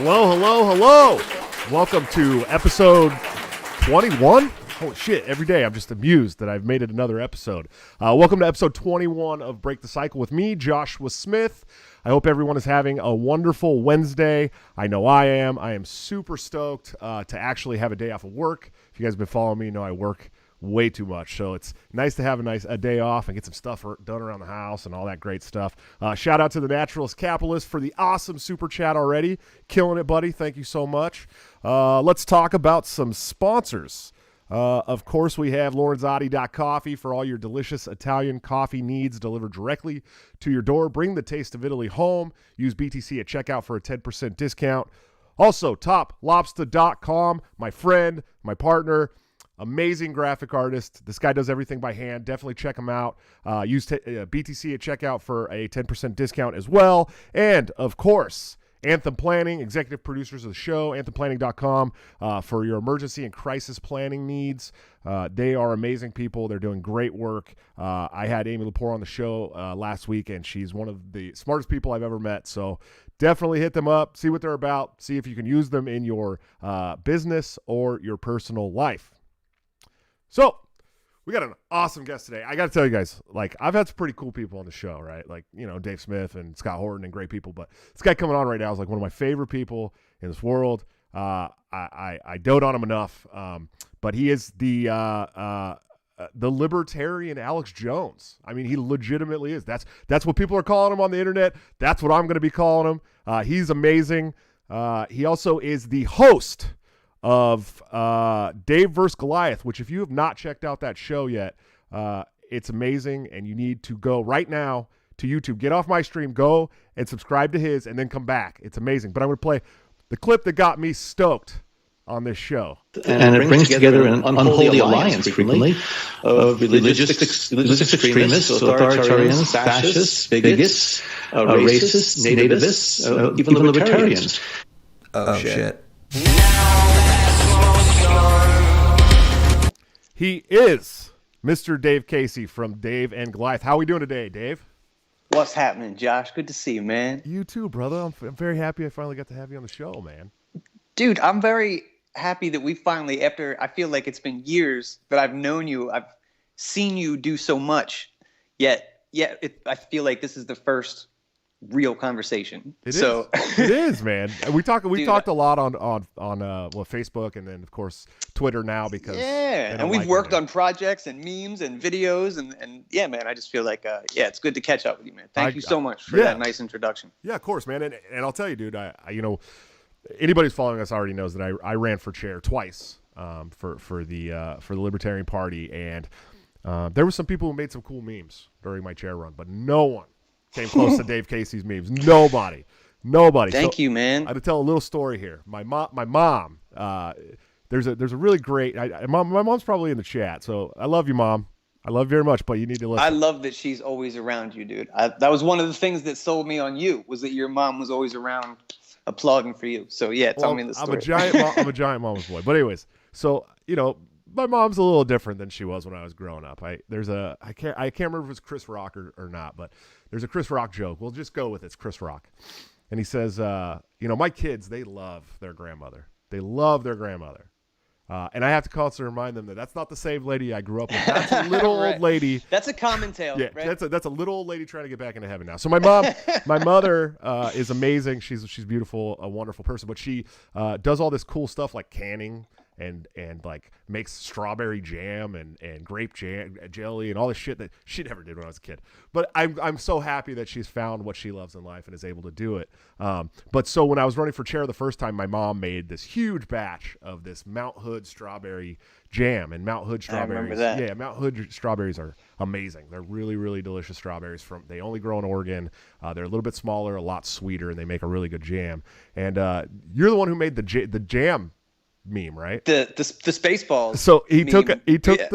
Hello, hello, hello. Welcome to episode 21. Holy shit, every day I'm just amused that I've made it another episode. Welcome to episode 21 of Break the Cycle with me, Joshua Smith. I hope everyone is having a wonderful Wednesday. I know I am. I am super stoked to actually have a day off of work. If you guys have been following me, you know I work way too much, so it's nice to have a day off and get some stuff done around the house and all that great stuff. Shout out to the Naturalist Capitalist for the awesome super chat already. Killing it, buddy. Thank you so much. Let's talk about some sponsors. Of course, we have Lorenzotti.coffee for all your delicious Italian coffee needs delivered directly to your door. Bring the taste of Italy home. Use BTC at checkout for a 10% discount. Also, TopLobster.com, my friend, my partner, amazing graphic artist. This guy does everything by hand. Definitely check him out. Use BTC at checkout for a 10% discount as well. And, of course, Anthem Planning, executive producers of the show, anthemplanning.com for your emergency and crisis planning needs. They are amazing people. They're doing great work. I had Amy Lepore on the show last week, and she's one of the smartest people I've ever met. So definitely hit them up, see what they're about, see if you can use them in your business or your personal life. So, we got an awesome guest today. I got to tell you guys, like, I've had some pretty cool people on the show, right? Like, you know, Dave Smith and Scott Horton and great people. But this guy coming on right now is like one of my favorite people in this world. I dote on him enough. But he is the libertarian Alex Jones. I mean, he legitimately is. That's what people are calling him on the internet. That's what I'm going to be calling him. He's amazing. He also is the host of Dave vs. Goliath, which if you have not checked out that show yet, it's amazing, and you need to go right now to YouTube. Get off my stream, go and subscribe to his, and then come back. It's amazing. But I'm going to play the clip that got me stoked on this show. And it brings together an unholy alliance frequently of religious extremists, authoritarians, fascists, bigots, racists, nativists, even libertarians. Oh, shit. He is Mr. Dave Casey from Dave and Goliath. How are we doing today, Dave? What's happening, Josh? Good to see you, man. You too, brother. I'm very happy I finally got to have you on the show, man. Dude, I'm very happy that we finally, after I feel like it's been years that I've known you, I've seen you do so much, yet I feel like this is the first real conversation. It is, man. We talked a lot on Facebook and then of course Twitter now because and we've worked on projects and memes and videos and yeah, man. I just feel like it's good to catch up with you, man. Thank you so much for that nice introduction. Yeah, of course, man. And I'll tell you, dude. I you know, anybody who's following us already knows that I ran for chair twice for the Libertarian Party, and there were some people who made some cool memes during my chair run, but no one came close to Dave Casey's memes. Nobody. Thank you, man. I had to tell a little story here. My mom. There's a really great. My mom's probably in the chat, so I love you, Mom. I love you very much, but you need to listen. I love that she's always around you, dude. That was one of the things that sold me on you, was that your mom was always around applauding for you. So yeah, tell me the story. I'm a giant mama's boy. But anyways, so you know, my mom's a little different than she was when I was growing up. I can't remember if it's Chris Rock or not, but there's a Chris Rock joke. We'll just go with it's Chris Rock. And he says, you know, my kids, they love their grandmother. They love their grandmother. And I have to constantly remind them that that's not the same lady I grew up with. That's a little right. old lady. That's a common tale. Yeah, right? that's a little old lady trying to get back into heaven now. So my mother is amazing. She's beautiful, a wonderful person, but she does all this cool stuff like canning and like makes strawberry jam and grape jam, jelly and all this shit that she never did when I was a kid. But I'm so happy that she's found what she loves in life and is able to do it. But so when I was running for chair the first time, my mom made this huge batch of this Mount Hood strawberry jam, and Mount Hood strawberries. I remember that. Yeah, Mount Hood strawberries are amazing. They're really, really delicious strawberries. They only grow in Oregon. They're a little bit smaller, a lot sweeter, and they make a really good jam. And you're the one who made the jam meme, right? The Spaceballs. So he meme. took the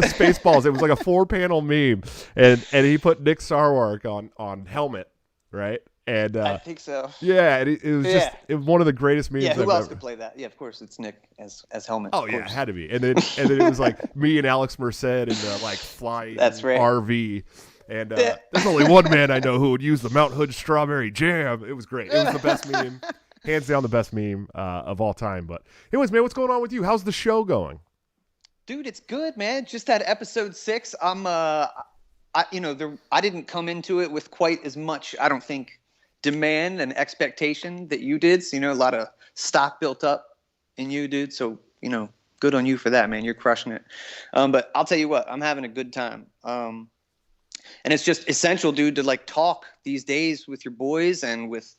Spaceballs. It was like a 4-panel meme, and he put Nick Sarwark on helmet, right? And I think so. Yeah, and it was just one of the greatest memes. Yeah, who I've else ever. could play that? Yeah, of course, it's Nick as helmet. Oh yeah, it had to be. And then it was like me and Alex Merced in the like flying RV. And there's only one man I know who would use the Mount Hood strawberry jam. It was great. It was the best meme. hands down the best meme of all time. But anyways, man, what's going on with you? How's the show going? Dude, it's good, man. Just had episode 6. I didn't come into it with quite as much, I don't think, demand and expectation that you did. So, a lot of stock built up in you, dude. So, good on you for that, man. You're crushing it. But I'll tell you what, I'm having a good time. And it's just essential, dude, to like talk these days with your boys and with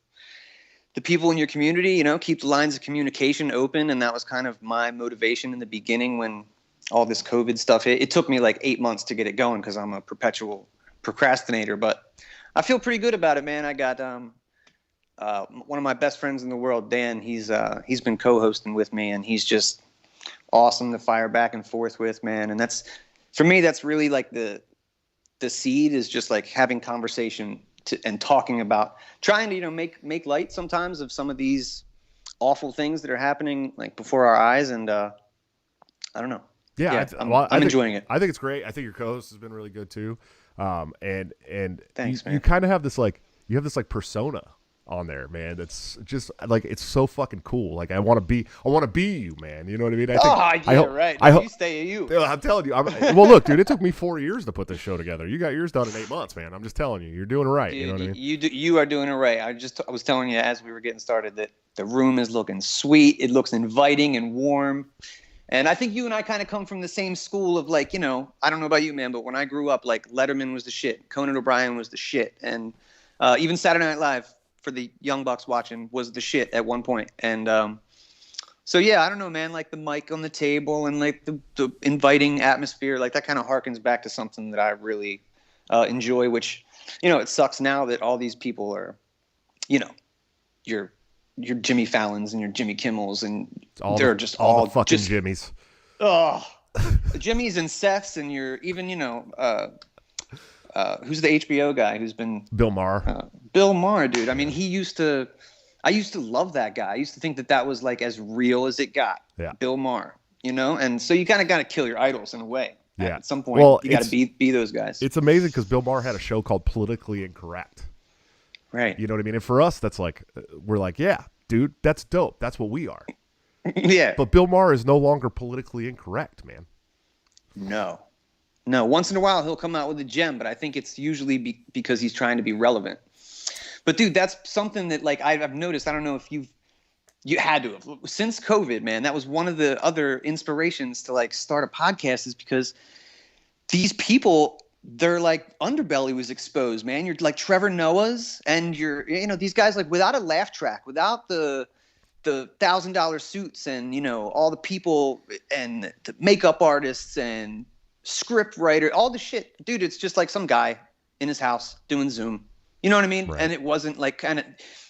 the people in your community, keep the lines of communication open. And that was kind of my motivation in the beginning when all this COVID stuff hit. It took me like 8 months to get it going because I'm a perpetual procrastinator, but I feel pretty good about it, man. I got one of my best friends in the world, Dan. He's been co-hosting with me, and he's just awesome to fire back and forth with, man. And that's, for me, that's really like the seed is just like having conversation and talking about trying to, make light sometimes of some of these awful things that are happening like before our eyes. And I don't know. Yeah, I'm enjoying it. I think it's great. I think your co-host has been really good too. And thanks, man. You kind of have this like persona on there, man. That's just like, it's so fucking cool. Like I want to be you, man. You know what I mean? Right. You stay you. I'm telling you. Well, look, dude, it took me 4 years to put this show together. You got yours done in 8 months, man. I'm just telling you, you're doing it right. Dude, you know what I mean? You are doing it right. I was telling you as we were getting started that the room is looking sweet. It looks inviting and warm. And I think you and I kind of come from the same school of like, I don't know about you, man, but when I grew up, like Letterman was the shit. Conan O'Brien was the shit. And even Saturday Night Live, for the young bucks watching, was the shit at one point. And so, yeah, I don't know, man, like the mic on the table and like the inviting atmosphere, like that kind of harkens back to something that I really enjoy, which, it sucks now that all these people are, your Jimmy Fallons and your Jimmy Kimmels, and they're just all the fucking Jimmys. Oh, Jimmys and Seths, and you're even, who's the HBO guy who's been Bill Maher. Bill Maher, dude. I mean, I used to love that guy. I used to think that was like as real as it got. Yeah. Bill Maher, and so you kind of got to kill your idols in a way. Yeah. At some point, you got to be those guys. It's amazing because Bill Maher had a show called Politically Incorrect. Right. You know what I mean? And for us, that's like, we're like, yeah, dude, that's dope. That's what we are. Yeah. But Bill Maher is no longer politically incorrect, man. No. Once in a while, he'll come out with a gem, but I think it's usually because he's trying to be relevant. But, dude, that's something that, like, I've noticed. I don't know if you had to have. Since COVID, man, that was one of the other inspirations to, like, start a podcast is because these people – their like underbelly was exposed, man. You're like Trevor Noah's and these guys like without a laugh track, without the $1,000 suits and, all the people and the makeup artists and script writer, all the shit, dude, it's just like some guy in his house doing Zoom, you know what I mean? Right. And it wasn't like kind of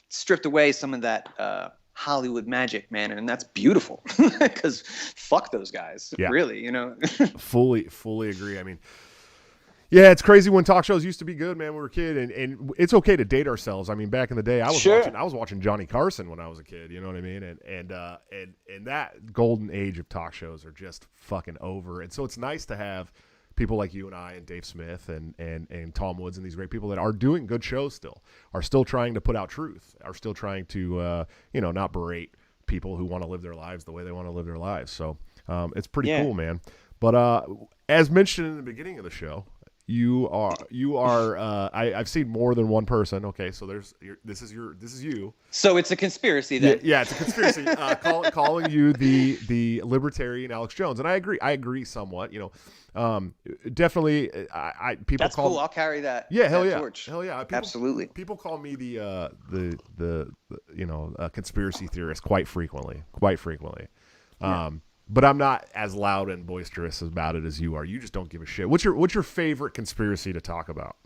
stripped away some of that, Hollywood magic, man. And that's beautiful because fuck those guys. Yeah. Really, fully agree. I mean, yeah, it's crazy when talk shows used to be good, man. When we were a kid, and it's okay to date ourselves. I mean, back in the day, I was watching Johnny Carson when I was a kid. You know what I mean? And that golden age of talk shows are just fucking over. And so it's nice to have people like you and I and Dave Smith and Tom Woods and these great people that are doing good shows still, are still trying to put out truth, are still trying to not berate people who want to live their lives the way they want to live their lives. So it's pretty cool, man. But as mentioned in the beginning of the show. You are. I've seen more than one person. Okay, so this is you. So it's a conspiracy then. Yeah, it's a conspiracy. Calling you the libertarian Alex Jones, and I agree somewhat. Definitely. People. That's cool. I'll carry that. Yeah, hell that yeah, torch. hell yeah. Absolutely. People call me the conspiracy theorist quite frequently. Yeah. But I'm not as loud and boisterous about it as you are. You just don't give a shit. What's your favorite conspiracy to talk about?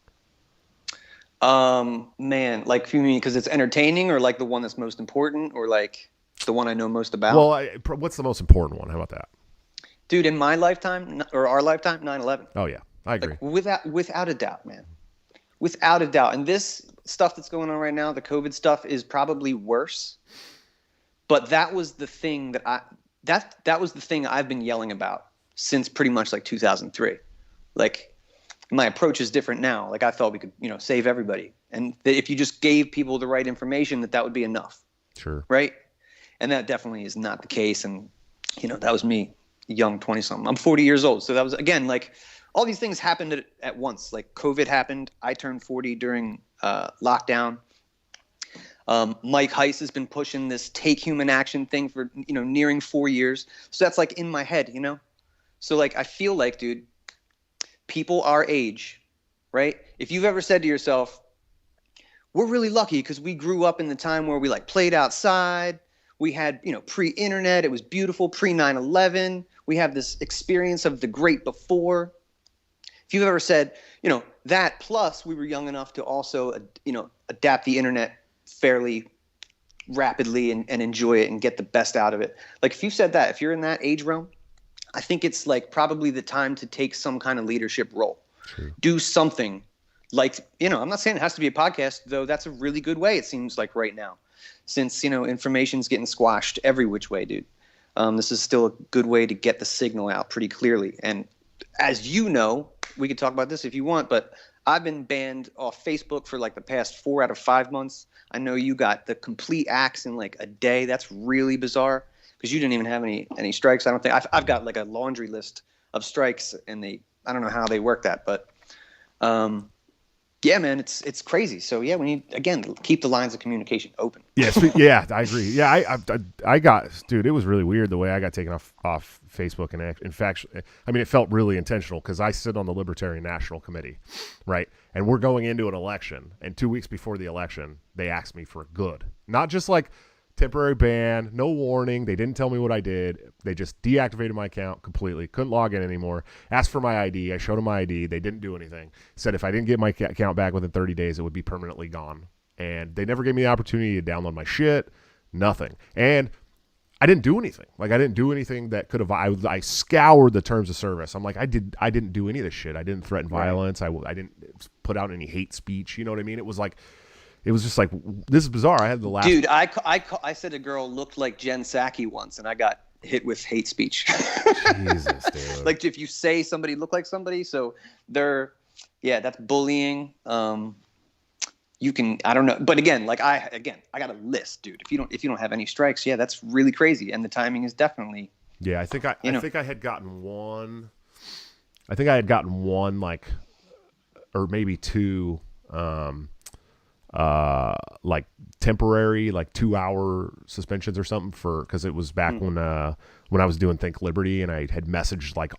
Man, like you mean because it's entertaining, or like the one that's most important, or like the one I know most about? Well, what's the most important one? How about that? Dude, in my lifetime or our lifetime, 9/11. Oh yeah, I agree. Like, without a doubt, man. Without a doubt. And this stuff that's going on right now, the COVID stuff, is probably worse. But that was the thing that was the thing I've been yelling about since pretty much like 2003. Like my approach is different now. Like I thought we could, save everybody. And that if you just gave people the right information, that would be enough. Sure. Right. And that definitely is not the case. And, that was me, young 20-something. I'm 40 years old. So that was, again, like all these things happened at once. Like COVID happened. I turned 40 during lockdown. Mike Heiss has been pushing this take human action thing for, nearing 4 years. So that's like in my head, So like, I feel like, dude, people our age, right? If you've ever said to yourself, we're really lucky because we grew up in the time where we like played outside. We had, pre-internet. It was beautiful. Pre-9/11. We have this experience of the great before. If you've ever said, that plus we were young enough to also, adapt the internet fairly rapidly and enjoy it and get the best out of it. Like if you said that, if you're in that age realm, I think it's like probably the time to take some kind of leadership role. True. Do something like, I'm not saying it has to be a podcast, though that's a really good way, it seems like right now. Since, information's getting squashed every which way, dude. This is still a good way to get the signal out pretty clearly. And as you know, we could talk about this if you want, but I've been banned off Facebook for like the past 4 out of 5 months. I know you got the complete axe in like a day. That's really bizarre because you didn't even have any strikes. I don't think I've got like a laundry list of strikes, and I don't know how they work that, but yeah, man, it's crazy. So yeah, we need, again, to keep the lines of communication open. Yeah, yeah, I agree. Yeah, I got, dude, it was really weird the way I got taken off Facebook, and in fact, I mean, it felt really intentional because I sit on the Libertarian National Committee, right? And we're going into an election, and 2 weeks before the election, they asked me for a good, not just like temporary ban, no warning. They didn't tell me what I did. They just deactivated my account completely. Couldn't log in anymore. Asked for my ID. I showed them my ID. They didn't do anything. Said if I didn't get my account back within 30 days, it would be permanently gone. And they never gave me the opportunity to download my shit. Nothing. And I didn't do anything. Like I didn't do anything that could have. I scoured the terms of service. I'm like, I didn't do any of this shit. I didn't threaten violence. I didn't put out any hate speech. You know what I mean? It was like. It was just like, this is bizarre. I had the last. Dude, I said a girl looked like Jen Psaki once, and I got hit with hate speech. Jesus, dude. Like if you say somebody looked like somebody, so that's bullying. You can, I don't know, but again, like I got a list, dude. If you don't have any strikes, yeah, that's really crazy, and the timing is definitely. Yeah, I think I had gotten one. I think I had gotten one, like, or maybe two. Like temporary, like 2-hour suspensions or something because it was back when I was doing Think Liberty, and I had messaged like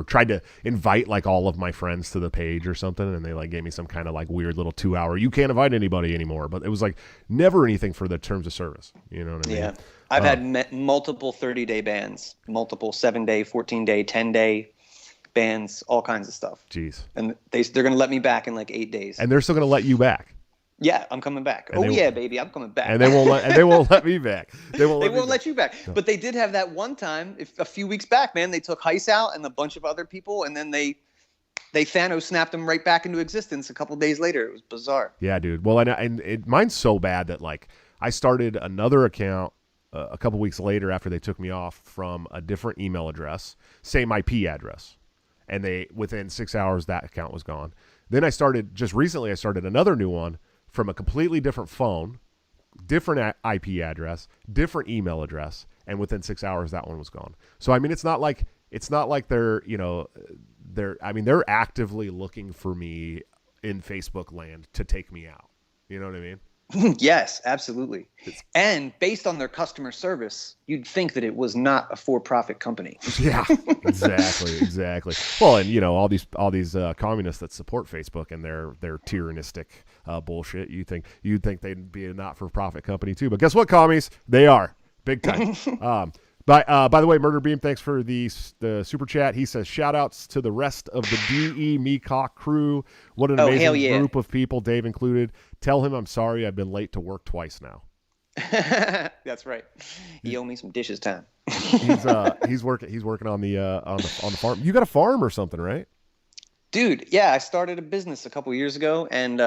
tried to invite like all of my friends to the page or something, and they like gave me some kind of like weird little 2-hour, you can't invite anybody anymore, but it was like never anything for the terms of service. You know what I mean? Yeah. I've had multiple 30-day bans, multiple 7-day, 14-day, 10-day bans, all kinds of stuff. Jeez. And they're going to let me back in like 8 days. And they're still going to let you back. Yeah, I'm coming back. Yeah, baby, I'm coming back. And they won't let me back. They won't let you back. No. But they did have that one time, a few weeks back, man. They took Heiss out and a bunch of other people, and then they Thanos snapped them right back into existence a couple days later. It was bizarre. Yeah, dude. Well, and mine's so bad that like I started another account a couple weeks later after they took me off from a different email address, same IP address, and within 6 hours that account was gone. Then I started another new one from a completely different phone, different IP address, different email address, and within 6 hours that one was gone. So I mean, it's not like they're they're actively looking for me in Facebook land to take me out. You know what I mean? Yes, absolutely. And based on their customer service, you'd think that it was not a for-profit company. Yeah, exactly. Well, and all these communists that support Facebook and their tyrannistic bullshit, you'd think they'd be a not-for-profit company too. But guess what, commies? They are big time. By the way, Murder Beam, thanks for the super chat. He says, shout-outs to the rest of the DE Mecock crew. What an amazing group of people, Dave included. Tell him I'm sorry I've been late to work twice now. That's right. You owe me some dishes time. He's working on the farm. You got a farm or something, right? Dude, yeah, I started a business a couple years ago, and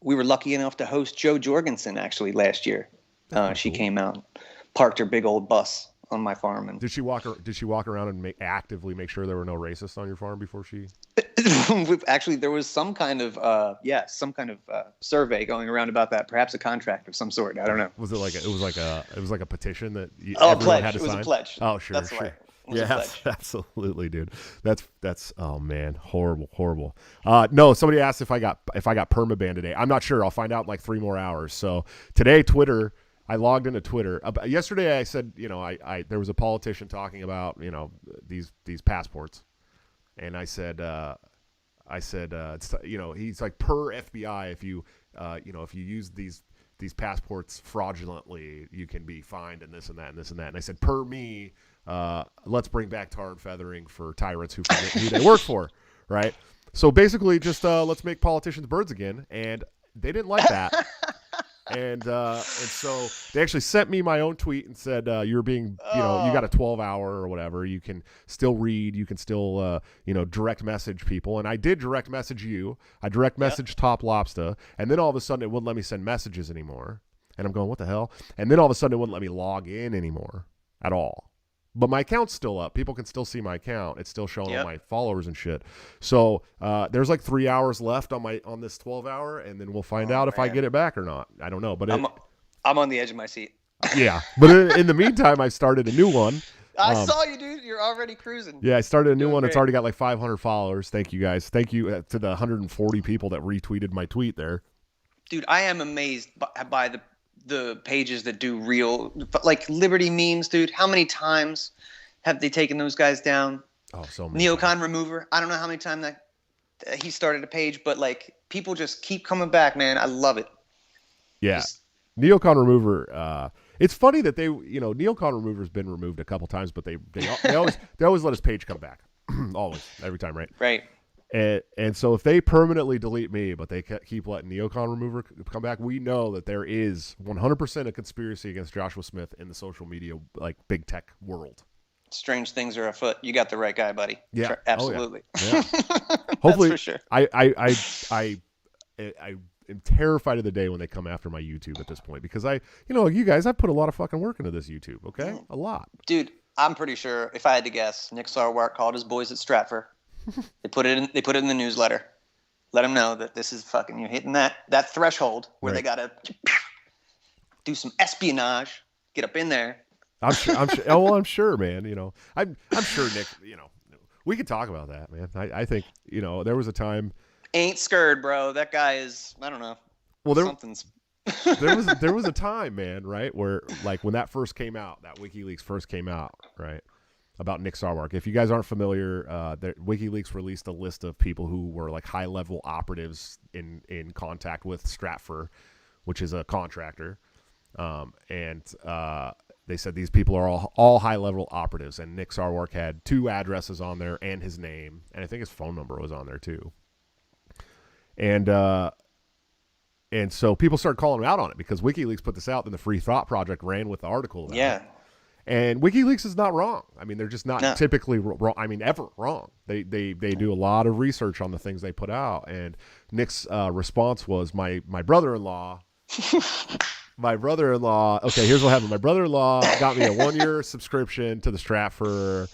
we were lucky enough to host Jo Jorgensen actually last year. She came out, parked her big old bus on my farm, and did she walk around and actively make sure there were no racists on your farm before she? Actually, there was some kind of survey going around about that. Perhaps a contract of some sort. I don't know. Was it like it was like a petition that a everyone pledge. had to sign? It was a pledge. Oh, sure, That's sure. right. Yeah, absolutely, dude. That's oh man, horrible. No, somebody asked if I got permabanned today. I'm not sure. I'll find out in like 3 more hours. So today, Twitter. I logged into Twitter. Yesterday, I said, I there was a politician talking about these passports, and I said, it's, he's like, per FBI, if you use these passports fraudulently, you can be fined and this and that and this and that. And I said, per me, let's bring back tar and feathering for tyrants who forget who they work for, right? So basically, just let's make politicians birds again, and they didn't like that. And so they actually sent me my own tweet and said, you're being, you got a 12-hour or whatever. You can still read. You can still, direct message people. And I did direct message you. I direct messaged Top Lobster. And then all of a sudden it wouldn't let me send messages anymore. And I'm going, what the hell? And then all of a sudden it wouldn't let me log in anymore at all. But my account's still up. People can still see my account. It's still showing all my followers and shit. So there's like 3 hours left on this 12-hour, and then we'll find out if I get it back or not. I don't know, but I'm on the edge of my seat. Yeah, but in the meantime, I started a new one. I saw you, dude. You're already cruising. Yeah, I started a new one. Great. It's already got like 500 followers. Thank you, guys. Thank you to the 140 people that retweeted my tweet there. Dude, I am amazed by the pages that do real, like Liberty memes, dude. How many times have they taken those guys down? Oh, so many. Neocon Remover. I don't know how many times that he started a page, but like people just keep coming back, man. I love it. Yeah. Neocon Remover. It's funny that Neocon Remover's been removed a couple times, but they always let his page come back. Always, every time, right? Right. And so if they permanently delete me, but they keep letting Neocon Remover come back, we know that there is 100% a conspiracy against Joshua Smith in the social media, like big tech world. Strange things are afoot. You got the right guy, buddy. Yeah, absolutely. Yeah. Hopefully, that's for sure. I am terrified of the day when they come after my YouTube at this point, because you guys, I put a lot of fucking work into this YouTube. Okay, a lot, dude. I'm pretty sure, if I had to guess, Nick Sarwark called his boys at Stratford. They put it in the newsletter. Let them know that this is fucking, you're hitting that threshold where they gotta do some espionage, get up in there. I'm sure. Oh, well, I'm sure, man. I'm sure Nick. We could talk about that, man. I think there was a time. Ain't scared, bro. That guy is. I don't know. Well, something's. there was a time, man, right, where like when that first came out, that WikiLeaks first came out, right, about Nick Sarwark. If you guys aren't familiar, WikiLeaks released a list of people who were like high-level operatives in contact with Stratford, which is a contractor, and they said these people are all high-level operatives, and Nick Sarwark had 2 addresses on there and his name, and I think his phone number was on there too. And so people started calling him out on it because WikiLeaks put this out, then the Free Thought Project ran with the article about it. And WikiLeaks is not wrong. I mean, they're just not typically wrong. I mean, ever wrong. They do a lot of research on the things they put out. And Nick's response was, my brother-in-law. My brother-in-law. Okay, here's what happened. My brother-in-law got me a 1-year subscription to the Stratford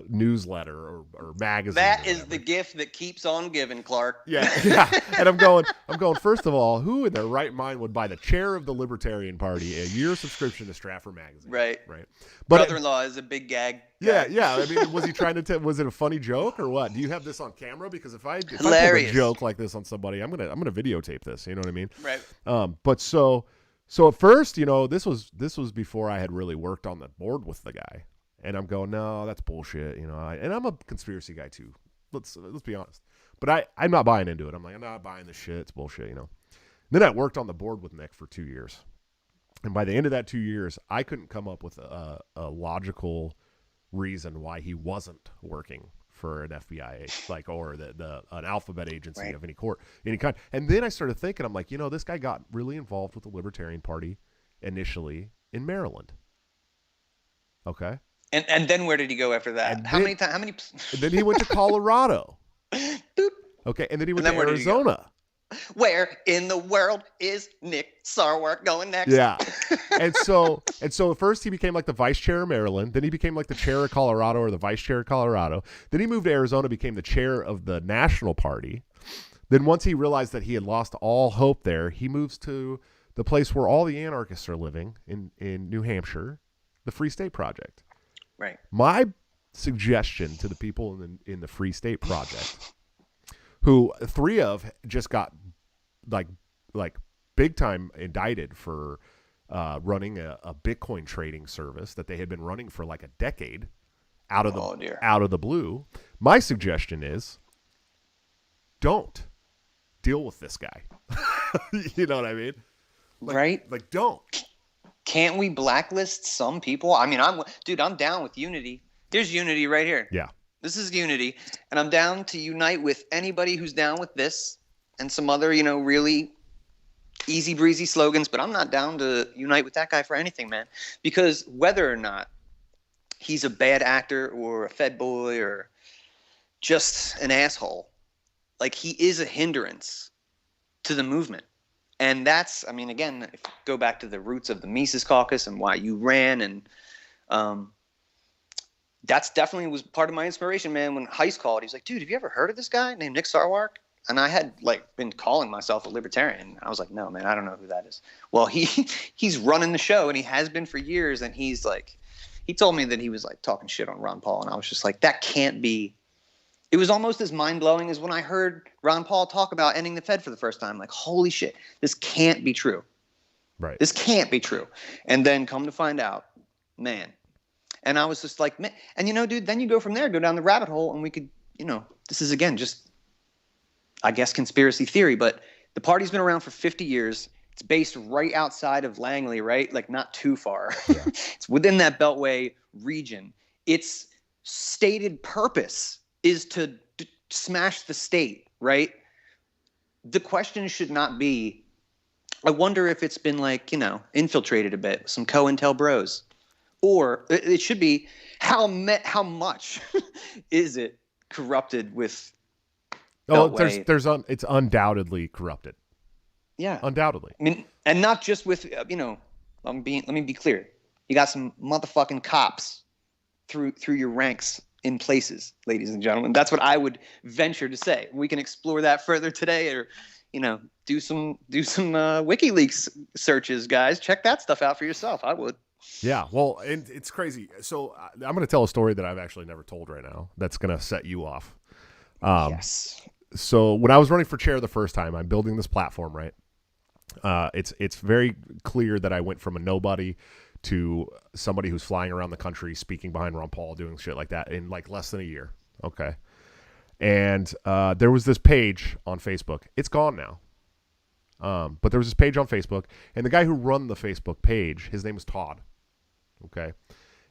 newsletter or magazine. That is the gift that keeps on giving, Clark. Yeah. And I'm going, first of all, who in their right mind would buy the chair of the Libertarian Party a year subscription to Stratford magazine? Right. But brother-in-law is a big gag. Yeah. I mean, was he trying to was it a funny joke or what? Do you have this on camera? Because if I pull a joke like this on somebody, I'm gonna videotape this. You know what I mean? Right. But so at first, this was before I had really worked on the board with the guy. And I'm going, no, that's bullshit, and I'm a conspiracy guy too. Let's be honest. But I'm not buying into it. I'm like, I'm not buying this shit. It's bullshit, Then I worked on the board with Nick for 2 years. And by the end of that 2 years, I couldn't come up with a logical reason why he wasn't working for an FBI or an alphabet agency of any kind. And then I started thinking, I'm like, this guy got really involved with the Libertarian Party initially in Maryland. Okay. And then where did he go after that? How many? Then he went to Colorado. Okay, and then he went to Arizona. Where in the world is Nick Sarwark going next? Yeah. And so at first he became like the vice chair of Maryland. Then he became like the chair of Colorado or the vice chair of Colorado. Then he moved to Arizona, became the chair of the National Party. Then once he realized that he had lost all hope there, he moves to the place where all the anarchists are living in New Hampshire, the Free State Project. Right. My suggestion to the people in the Free State Project, who 3 of just got like big time indicted for running a Bitcoin trading service that they had been running for like a decade out of the blue. My suggestion is don't deal with this guy. You know what I mean? Right? Like don't. Can't we blacklist some people? I mean, I'm down with unity. There's unity right here. Yeah. This is unity, and I'm down to unite with anybody who's down with this and some other, really easy breezy slogans, but I'm not down to unite with that guy for anything, man. Because whether or not he's a bad actor or a Fed boy or just an asshole, like he is a hindrance to the movement. And that's, I mean, again, if you go back to the roots of the Mises Caucus and why you ran, and that's definitely was part of my inspiration, man. When Heist called, he was like, dude, have you ever heard of this guy named Nick Sarwark? And I had been calling myself a libertarian. I was like, no, man, I don't know who that is. Well, he's running the show, and he has been for years. And he told me that he was like talking shit on Ron Paul. And I was just like, that can't be. It was almost as mind-blowing as when I heard Ron Paul talk about ending the Fed for the first time. Like, holy shit, this can't be true. Right. This can't be true. And then come to find out, man. And I was just like, man. And, dude, then you go from there, go down the rabbit hole, and we could, this is, again, just, I guess, conspiracy theory. But the party's been around for 50 years. It's based right outside of Langley, right? Like, not too far. Yeah. It's within that Beltway region. Its stated purpose is to smash the state, right? The question should not be, I wonder if it's been infiltrated a bit with some COINTEL bros. Or it should be, how much is it corrupted with Beltway? It's undoubtedly corrupted. Yeah. Undoubtedly. I mean, and not just with, let me be clear. You got some motherfucking cops through your ranks in places, ladies and gentlemen. That's what I would venture to say. We can explore that further today, or do some WikiLeaks searches, guys. Check that stuff out for yourself. I would. Yeah, well, and it's crazy. So I'm going to tell a story that I've actually never told right now. That's going to set you off. Yes. So when I was running for chair the first time, I'm building this platform, right? It's very clear that I went from a nobody to somebody who's flying around the country, speaking behind Ron Paul, doing shit like that in like less than a year. Okay. And there was this page on Facebook. It's gone now. But there was this page on Facebook, and the guy who run the Facebook page, his name was Todd. Okay.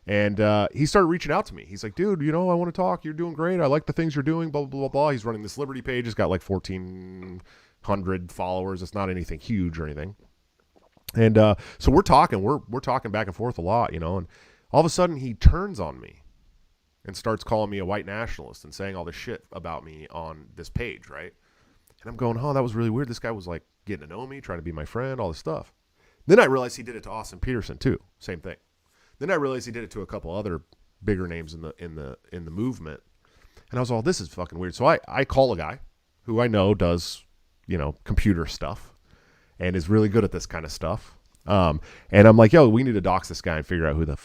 And he started reaching out to me. He's like, dude, I want to talk. You're doing great. I like the things you're doing, blah, blah, blah, blah. He's running this Liberty page. It's got like 1,400 followers. It's not anything huge or anything. And so we're talking. We're talking back and forth a lot, and all of a sudden he turns on me and starts calling me a white nationalist and saying all this shit about me on this page, right? And I'm going, oh, that was really weird. This guy was like getting to know me, trying to be my friend, all this stuff. Then I realized he did it to Austin Peterson too. Same thing. Then I realized he did it to a couple other bigger names in the movement. And I was all, this is fucking weird. So I call a guy who I know does, computer stuff and is really good at this kind of stuff. And I'm like, yo, we need to dox this guy and figure out who the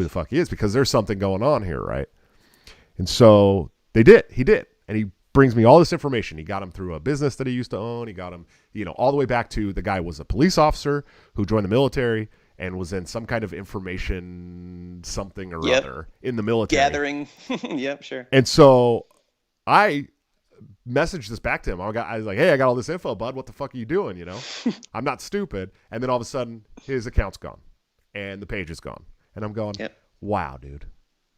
fuck he is, because there's something going on here, right? And so he did. And he brings me all this information. He got him through a business that he used to own. He got him, all the way back to the guy was a police officer who joined the military and was in some kind of information something or other in the military. Gathering. Yep, sure. And so I messaged this back to him. I was like, hey, I got all this info, bud. What the fuck are you doing, I'm not stupid. And then all of a sudden, his account's gone. And the page is gone. And I'm going, wow, dude.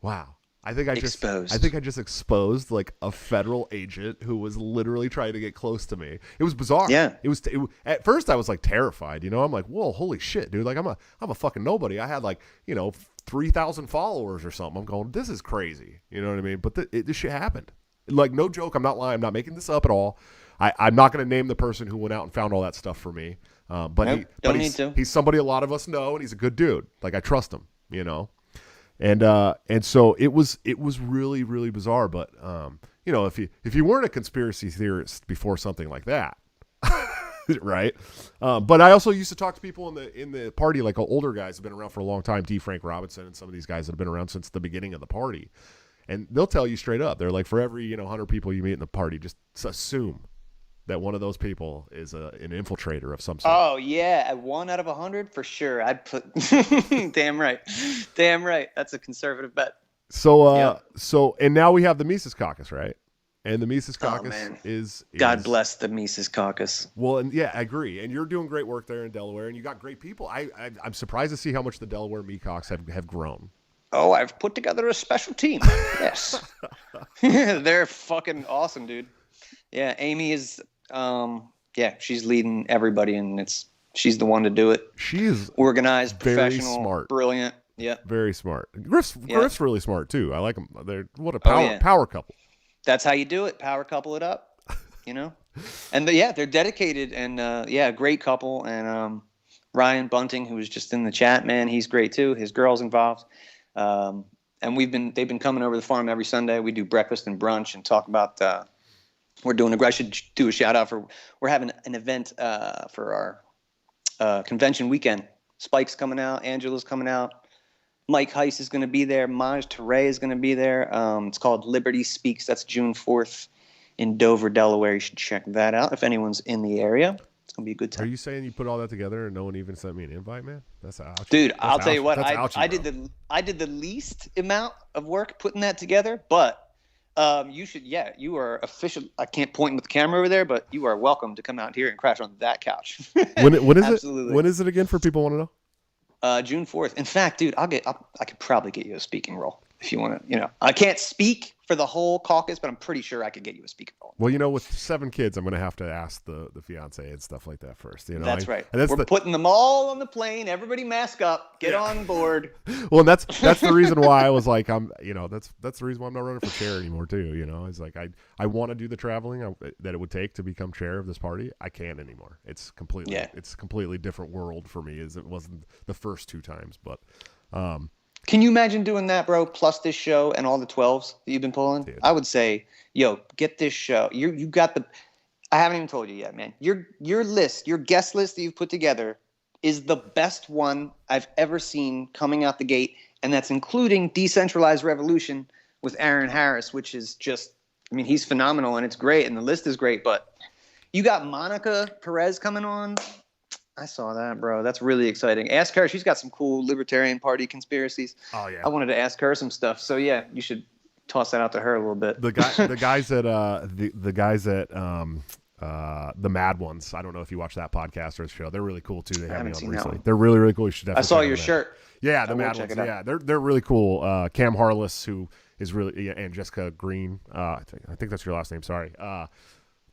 Wow. I think I just exposed like a federal agent who was literally trying to get close to me. It was bizarre. Yeah. At first I was like terrified, I'm like, whoa, holy shit, dude. Like I'm a fucking nobody. I had like, 3,000 followers or something. I'm going, this is crazy. You know what I mean? But this shit happened. Like, no joke. I'm not lying. I'm not making this up at all. I'm not going to name the person who went out and found all that stuff for me. But Nope, don't need to. He's somebody a lot of us know, and he's a good dude. Like, I trust him, you know. And so it was really, really bizarre. But you know, if you weren't a conspiracy theorist before something like that, right? But I also used to talk to people in the party, like older guys who've been around for a long time, D. Frank Robinson, and some of these guys that have been around since the beginning of the party, and they'll tell you straight up, they're like, for every 100 people you meet in the party, just assume that one of those people is an infiltrator of some sort. Oh yeah, 1 out of 100 for sure. I'd put. Damn right. That's a conservative bet. So and now we have the Mises Caucus, right? And the Mises Caucus is God bless the Mises Caucus. Well, and yeah, I agree. And you're doing great work there in Delaware, and you got great people. I'm surprised to see how much the Delaware Mecox have grown. Oh, I've put together a special team. Yes, they're fucking awesome, dude. Yeah, Amy is. She's leading everybody, and she's the one to do it. She is organized, very professional, smart, brilliant. Yeah, very smart. Griff's really smart too. I like them. They're what a power couple. That's how you do it. Power couple it up, you know. And they're dedicated and great couple. And Ryan Bunting, who was just in the chat, man, he's great too. His girl's involved. And they've been coming over to the farm every Sunday. We do breakfast and brunch and talk about. I should do a shout out we're having an event for our convention weekend. Spike's coming out. Angela's coming out. Mike Heiss is going to be there. Maj Touré is going to be there. It's called Liberty Speaks. That's June 4th in Dover, Delaware. You should check that out if anyone's in the area. It's going to be a good time. Are you saying you put all that together and no one even sent me an invite, man? That's ouchie. Dude, I'll tell you what. I did the least amount of work putting that together, but you should. Yeah, you are official. I can't point with the camera over there, but you are welcome to come out here and crash on that couch. When is Absolutely. it? When is it again for people want to know? June 4th. In fact, dude, I could probably get you a speaking role if you want to. I can't speak for the whole caucus, but I'm pretty sure I could get you a speaking role. Well, with 7 kids, I'm going to have to ask the fiance and stuff like that first. That's right. We're putting them all on the plane. Everybody mask up. Get on board. Well, and that's the reason why I was like, that's the reason why I'm not running for chair anymore too. It's like I want to do the traveling that it would take to become chair of this party. I can't anymore. It's completely different world for me as it wasn't the first 2 times. But can you imagine doing that, bro? Plus this show and all the 12s that you've been pulling. Dude. I would say, get this show. You got the. I haven't even told you yet, man. Your list, your guest list that you've put together, is the best one I've ever seen coming out the gate, and that's including Decentralized Revolution with Aaron Harris, which is just. I mean, he's phenomenal and it's great, and the list is great. But you got Monica Perez coming on. I saw that, bro. That's really exciting. Ask her. She's got some cool Libertarian Party conspiracies. Oh yeah. I wanted to ask her some stuff. So yeah, you should toss that out to her a little bit. The guys at the Mad Ones. I don't know if you watch that podcast or the show. They're really cool too. They have me on recently. They're really, really cool. You should definitely. I saw your shirt. Yeah, the Mad Ones. Yeah, they're really cool. Cam Harless, who is really, and Jessica Green. I think that's your last name. Sorry.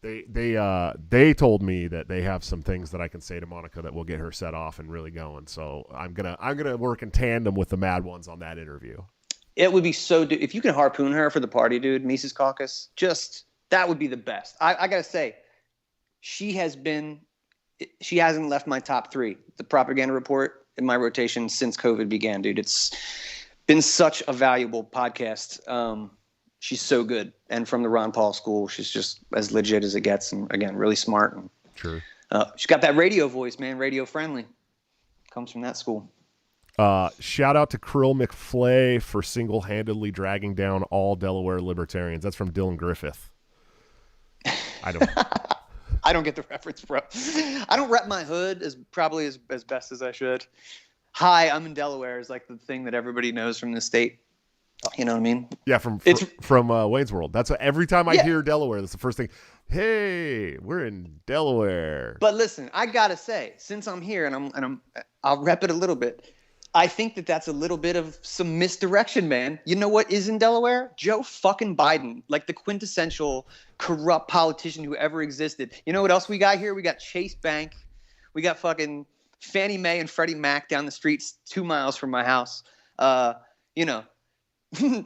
They told me that they have some things that I can say to Monica that will get her set off and really going. So I'm gonna work in tandem with the Mad Ones on that interview. It would be if you can harpoon her for the party, dude. Mises Caucus, that would be the best. I gotta say, she hasn't left my top 3. The propaganda report in my rotation since COVID began, dude. It's been such a valuable podcast. She's so good. And from the Ron Paul school, she's just as legit as it gets. And again, really smart. And, True. She's got that radio voice, man. Radio friendly. Comes from that school. Shout out to Krill McFlay for single-handedly dragging down all Delaware libertarians. That's from Dylan Griffith. I don't get the reference, bro. I don't rep my hood as best as I should. Hi, I'm in Delaware is like the thing that everybody knows from the state. You know what I mean? Yeah, from Wayne's World. That's what, every time I hear Delaware, that's the first thing. Hey, we're in Delaware. But listen, I gotta say, since I'm here and I'll rep it a little bit. I think that's a little bit of some misdirection, man. You know what is in Delaware? Joe fucking Biden, like the quintessential corrupt politician who ever existed. You know what else we got here? We got Chase Bank. We got fucking Fannie Mae and Freddie Mac down the streets 2 miles from my house.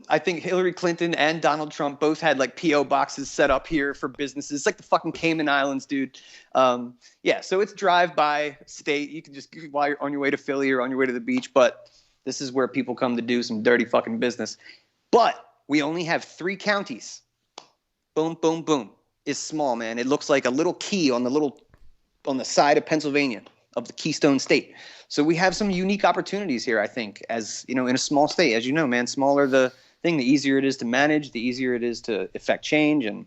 I think Hillary Clinton and Donald Trump both had like PO boxes set up here for businesses. It's like the fucking Cayman Islands, dude. Yeah, so it's drive-by state. You can just while you're on your way to Philly or on your way to the beach, but this is where people come to do some dirty fucking business. But we only have 3 counties. Boom, boom, boom. It's small, man. It looks like a little key on the side of Pennsylvania, of the Keystone State. So we have some unique opportunities here, I think, as you know, in a small state. As you know, man, smaller the thing, the easier it is to manage, the easier it is to effect change. And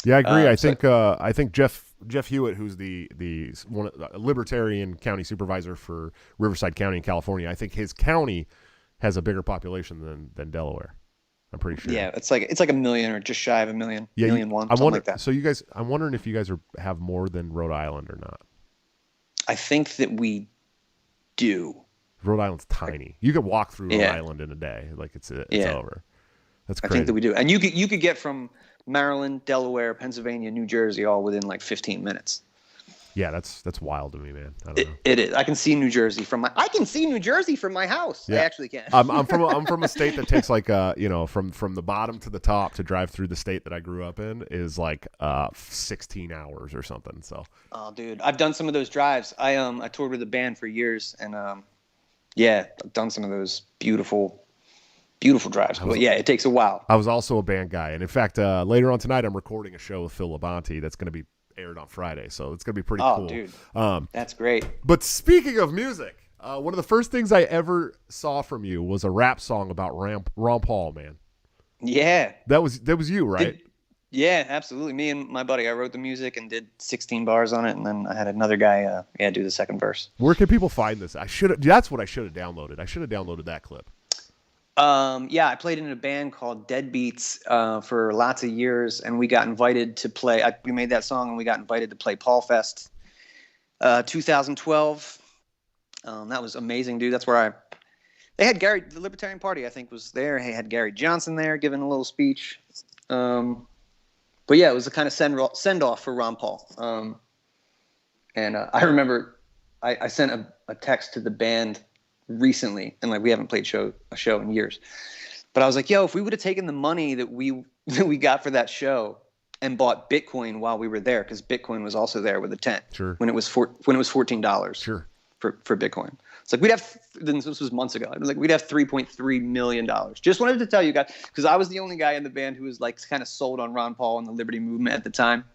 yeah, I agree. I think Jeff Hewitt, who's the libertarian county supervisor for Riverside County in California, I think his county has a bigger population than Delaware. I'm pretty sure. Yeah, it's like a million or just shy of a million. Yeah, million one, something like that. So I'm wondering if you guys have more than Rhode Island or not. I think that we do. Rhode Island's tiny. You could walk through Rhode Island in a day. Like it's over. That's crazy. I think that we do. And you could get from Maryland, Delaware, Pennsylvania, New Jersey all within like 15 minutes. Yeah, that's wild to me, man. I don't know. It is. I can see New Jersey from my house. Yeah. I actually can. I'm from a state that takes like from the bottom to the top to drive through the state that I grew up in is like 16 hours or something. So. Oh, dude, I've done some of those drives. I toured with a band for years, and yeah, I've done some of those beautiful drives. But yeah, it takes a while. I was also a band guy, and in fact, later on tonight, I'm recording a show with Phil Labonte that's going to be aired on Friday, so it's gonna be pretty cool. Dude, that's great. But speaking of music, one of the first things I ever saw from you was a rap song about Ron Paul, man. Yeah, that was you, right? Yeah, absolutely. Me and my buddy, I wrote the music and did 16 bars on it, and then I had another guy, do the second verse. Where can people find this? That's what I should have downloaded. I should have downloaded that clip. Yeah, I played in a band called Deadbeats for lots of years, and we got invited to play. We made that song, and we got invited to play Paul Fest 2012. That was amazing, dude. That's where they had Gary, the Libertarian Party, I think, was there. They had Gary Johnson there giving a little speech. But yeah, it was a kind of send off for Ron Paul. And I remember I sent a text to the band recently, and like we haven't played a show in years, but I was like, yo, if we would have taken the money that we got for that show and bought Bitcoin while we were there, because Bitcoin was also there with the tent. Sure. When it was $14. Sure. For Bitcoin. It's like this was months ago. It was like we'd have $3.3 million. Just wanted to tell you guys, because I was the only guy in the band who was like kind of sold on Ron Paul and the Liberty Movement at the time.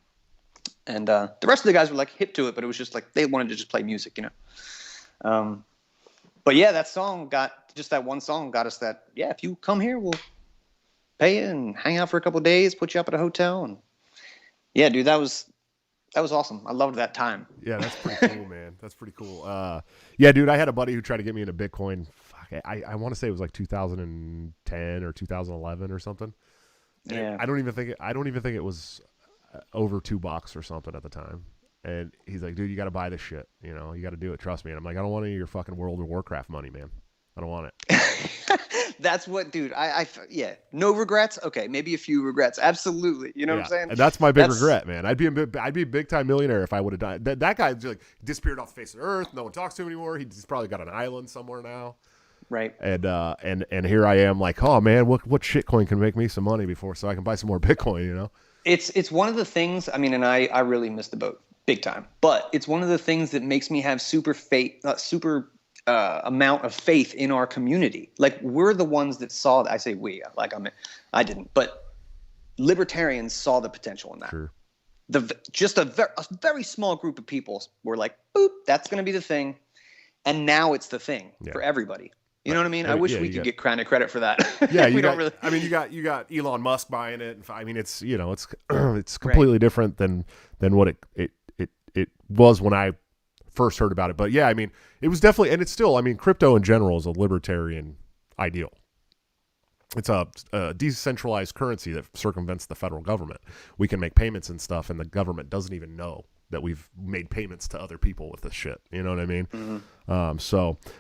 And the rest of the guys were like hip to it, but it was just like they wanted to just play music, you know. But yeah, that one song got us that. Yeah, if you come here, we'll pay you and hang out for a couple of days, put you up at a hotel, and yeah, dude, that was awesome. I loved that time. Yeah, that's pretty cool, man. That's pretty cool. Yeah, dude, I had a buddy who tried to get me into Bitcoin. Fuck, I want to say it was like 2010 or 2011 or something. And yeah, I don't even think it was over $2 or something at the time. And he's like, dude, you got to buy this shit. You know, you got to do it. Trust me. And I'm like, I don't want any of your fucking World of Warcraft money, man. I don't want it. That's what, dude. Yeah. No regrets. Okay, maybe a few regrets. Absolutely. You know what I'm saying? And that's my big regret, man. I'd be a big time millionaire if I would have done it. That guy like disappeared off the face of the earth. No one talks to him anymore. He's probably got an island somewhere now. Right. And here I am, like, oh man, what shitcoin can make me some money so I can buy some more Bitcoin? You know? It's one of the things. I mean, and I really missed the boat. Big time. But it's one of the things that makes me have super amount of faith in our community. Like, we're the ones that saw that. I say we, like I didn't, but libertarians saw the potential in that. Sure. Just a very small group of people were like, boop, that's going to be the thing. And now it's the thing for everybody. You know what I mean? I wish we could get kind of credit for that. Yeah, you got Elon Musk buying it. And I mean, it's it's completely different than what it was when I first heard about it. But yeah, I mean, it was definitely, and it's still, I mean, crypto in general is a libertarian ideal. It's a decentralized currency that circumvents the federal government. We can make payments and stuff, and the government doesn't even know that we've made payments to other people with this shit. You know what I mean? Mm-hmm.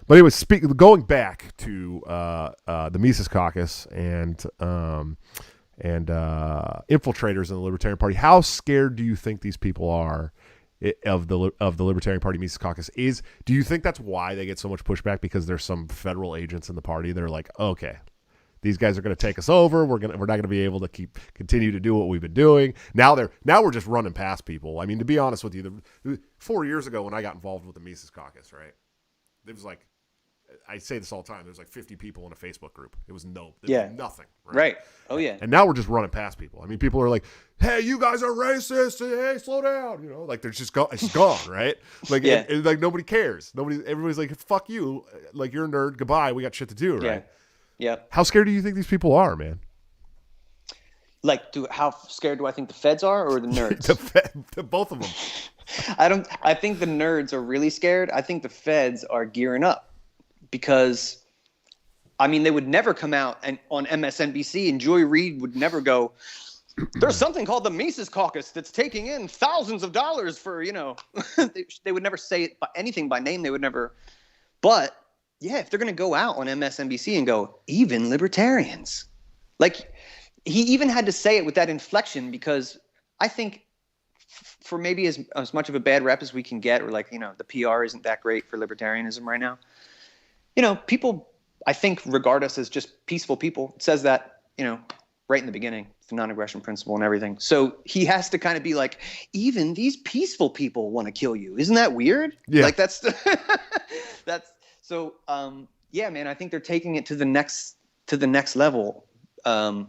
But it was going back to the Mises Caucus and infiltrators in the Libertarian Party. How scared do you think these people are of the Libertarian Party Mises Caucus? Do you think that's why they get so much pushback, because there's some federal agents in the party that are like, okay, these guys are going to take us over. We're not going to be able to continue to do what we've been doing. Now we're just running past people. I mean, to be honest with you, 4 years ago when I got involved with the Mises Caucus, right? It was like, I say this all the time. There was like 50 people in a Facebook group. It was nothing. Right. Oh yeah. And now we're just running past people. I mean, people are like, "Hey, you guys are racist. Hey, slow down." You know, like it's gone, right? Like, like nobody cares. Everybody's like, "Fuck you." Like you're a nerd. Goodbye. We got shit to do, right? Yeah. How scared do you think these people are, man? Like, how scared do I think the feds are, or the nerds? Both of them. I think the nerds are really scared. I think the feds are gearing up. Because, I mean, they would never come out on MSNBC, and Joy Reid would never go, "There's something called the Mises Caucus that's taking in thousands of dollars for," they would never say anything by name. They would never. But, yeah, if they're going to go out on MSNBC and go, even libertarians. Like, he even had to say it with that inflection because I think for maybe as much of a bad rep as we can get, or like, the PR isn't that great for libertarianism right now. People, I think, regard us as just peaceful people. It says that, right in the beginning, the non-aggression principle and everything. So he has to kind of be like, even these peaceful people want to kill you. Isn't that weird? Yeah. Like so, yeah, man, I think they're taking it to the next level. And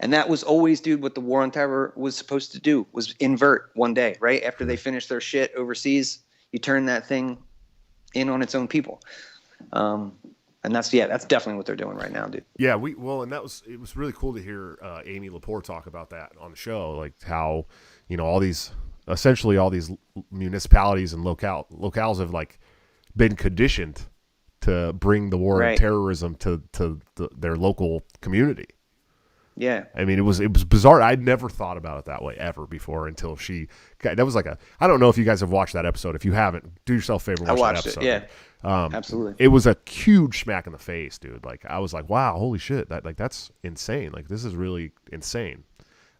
that was always, dude, what the war on terror was supposed to do, was invert one day, right? After they finish their shit overseas, you turn that thing in on its own people. And that's definitely what they're doing right now, dude. Yeah, it was really cool to hear Amy Lepore talk about that on the show, like how, all these municipalities and locales have like been conditioned to bring the war on terrorism to their local community. Yeah. I mean, it was bizarre. I'd never thought about it that way ever before until that was like I don't know if you guys have watched that episode. If you haven't, do yourself a favor, watch that episode. Yeah. Absolutely. It was a huge smack in the face, dude. Like I was like, wow, holy shit. That's insane. Like this is really insane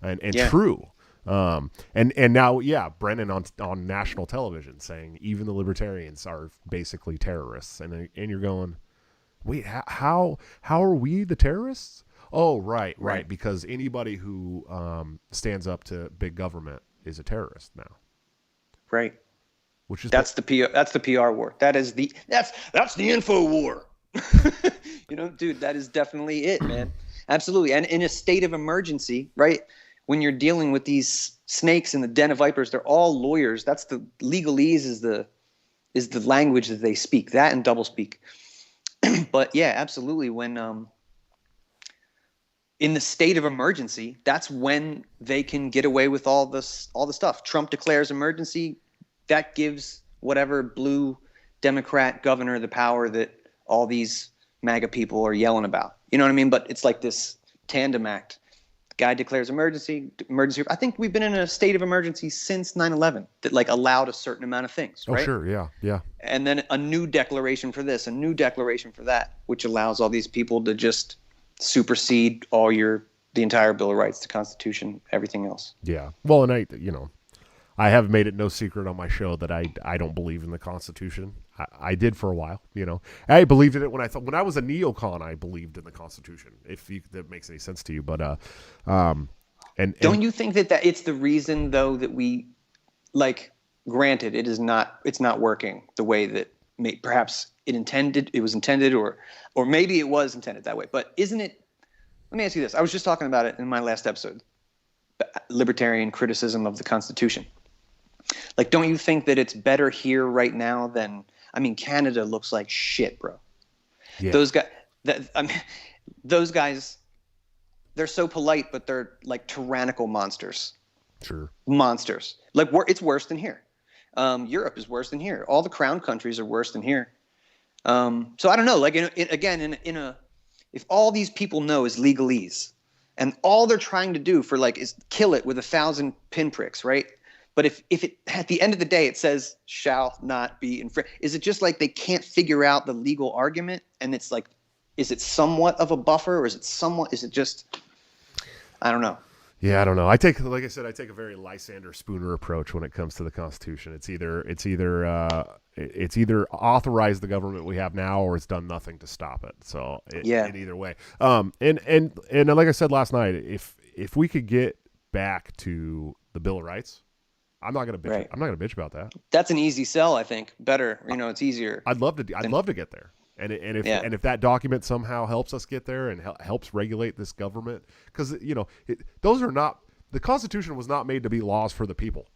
and true. And now, Brennan on national television saying even the libertarians are basically terrorists. And you're going, wait, how are we the terrorists? Oh, right. Because anybody who stands up to big government is a terrorist now. Right. Which is that's the PR war. That's the info war. Dude, that is definitely it, man. Absolutely. And in a state of emergency, right? When you're dealing with these snakes in the den of vipers, they're all lawyers. That's the legalese is the language that they speak. That and doublespeak. But yeah, absolutely. When in the state of emergency, that's when they can get away with all the stuff. Trump declares emergency. That gives whatever blue Democrat governor the power that all these MAGA people are yelling about. You know what I mean? But it's like this tandem act. The guy declares emergency. I think we've been in a state of emergency since 9/11 that like allowed a certain amount of things, right? Oh, sure. Yeah. And then a new declaration for this, a new declaration for that, which allows all these people to just supersede the entire Bill of Rights, the Constitution, everything else. Yeah. Well, and I have made it no secret on my show that I don't believe in the Constitution. I did for a while, I believed in it when I was a neocon. I believed in the Constitution. If that makes any sense to you, but don't you think that it's the reason though that we granted it's not working the way that perhaps it was intended, or maybe it was intended that way. But isn't it? Let me ask you this. I was just talking about it in my last episode. Libertarian criticism of the Constitution. Like, don't you think that it's better here right now than? I mean, Canada looks like shit, bro. Yeah. Those guys, they're so polite, but they're like tyrannical monsters. Sure. Monsters. Like it's worse than here. Europe is worse than here. All the crown countries are worse than here. So I don't know. Like if all these people know is legalese, and all they're trying to do is kill it with 1,000 pinpricks, right? But if it at the end of the day it says shall not be infringed, is it just like they can't figure out the legal argument, and it's like, is it somewhat of a buffer, or is it just, I don't know. Yeah, I don't know. Like I said, I take a very Lysander Spooner approach when it comes to the Constitution. It's either authorize the government we have now, or it's done nothing to stop it. So in either way, and like I said last night, if we could get back to the Bill of Rights, I'm not gonna bitch. Right. I'm not gonna bitch about that. That's an easy sell, I think. Better, it's easier. I'd love to get there. And if that document somehow helps us get there and helps regulate this government, because those are not, the Constitution was not made to be laws for the people,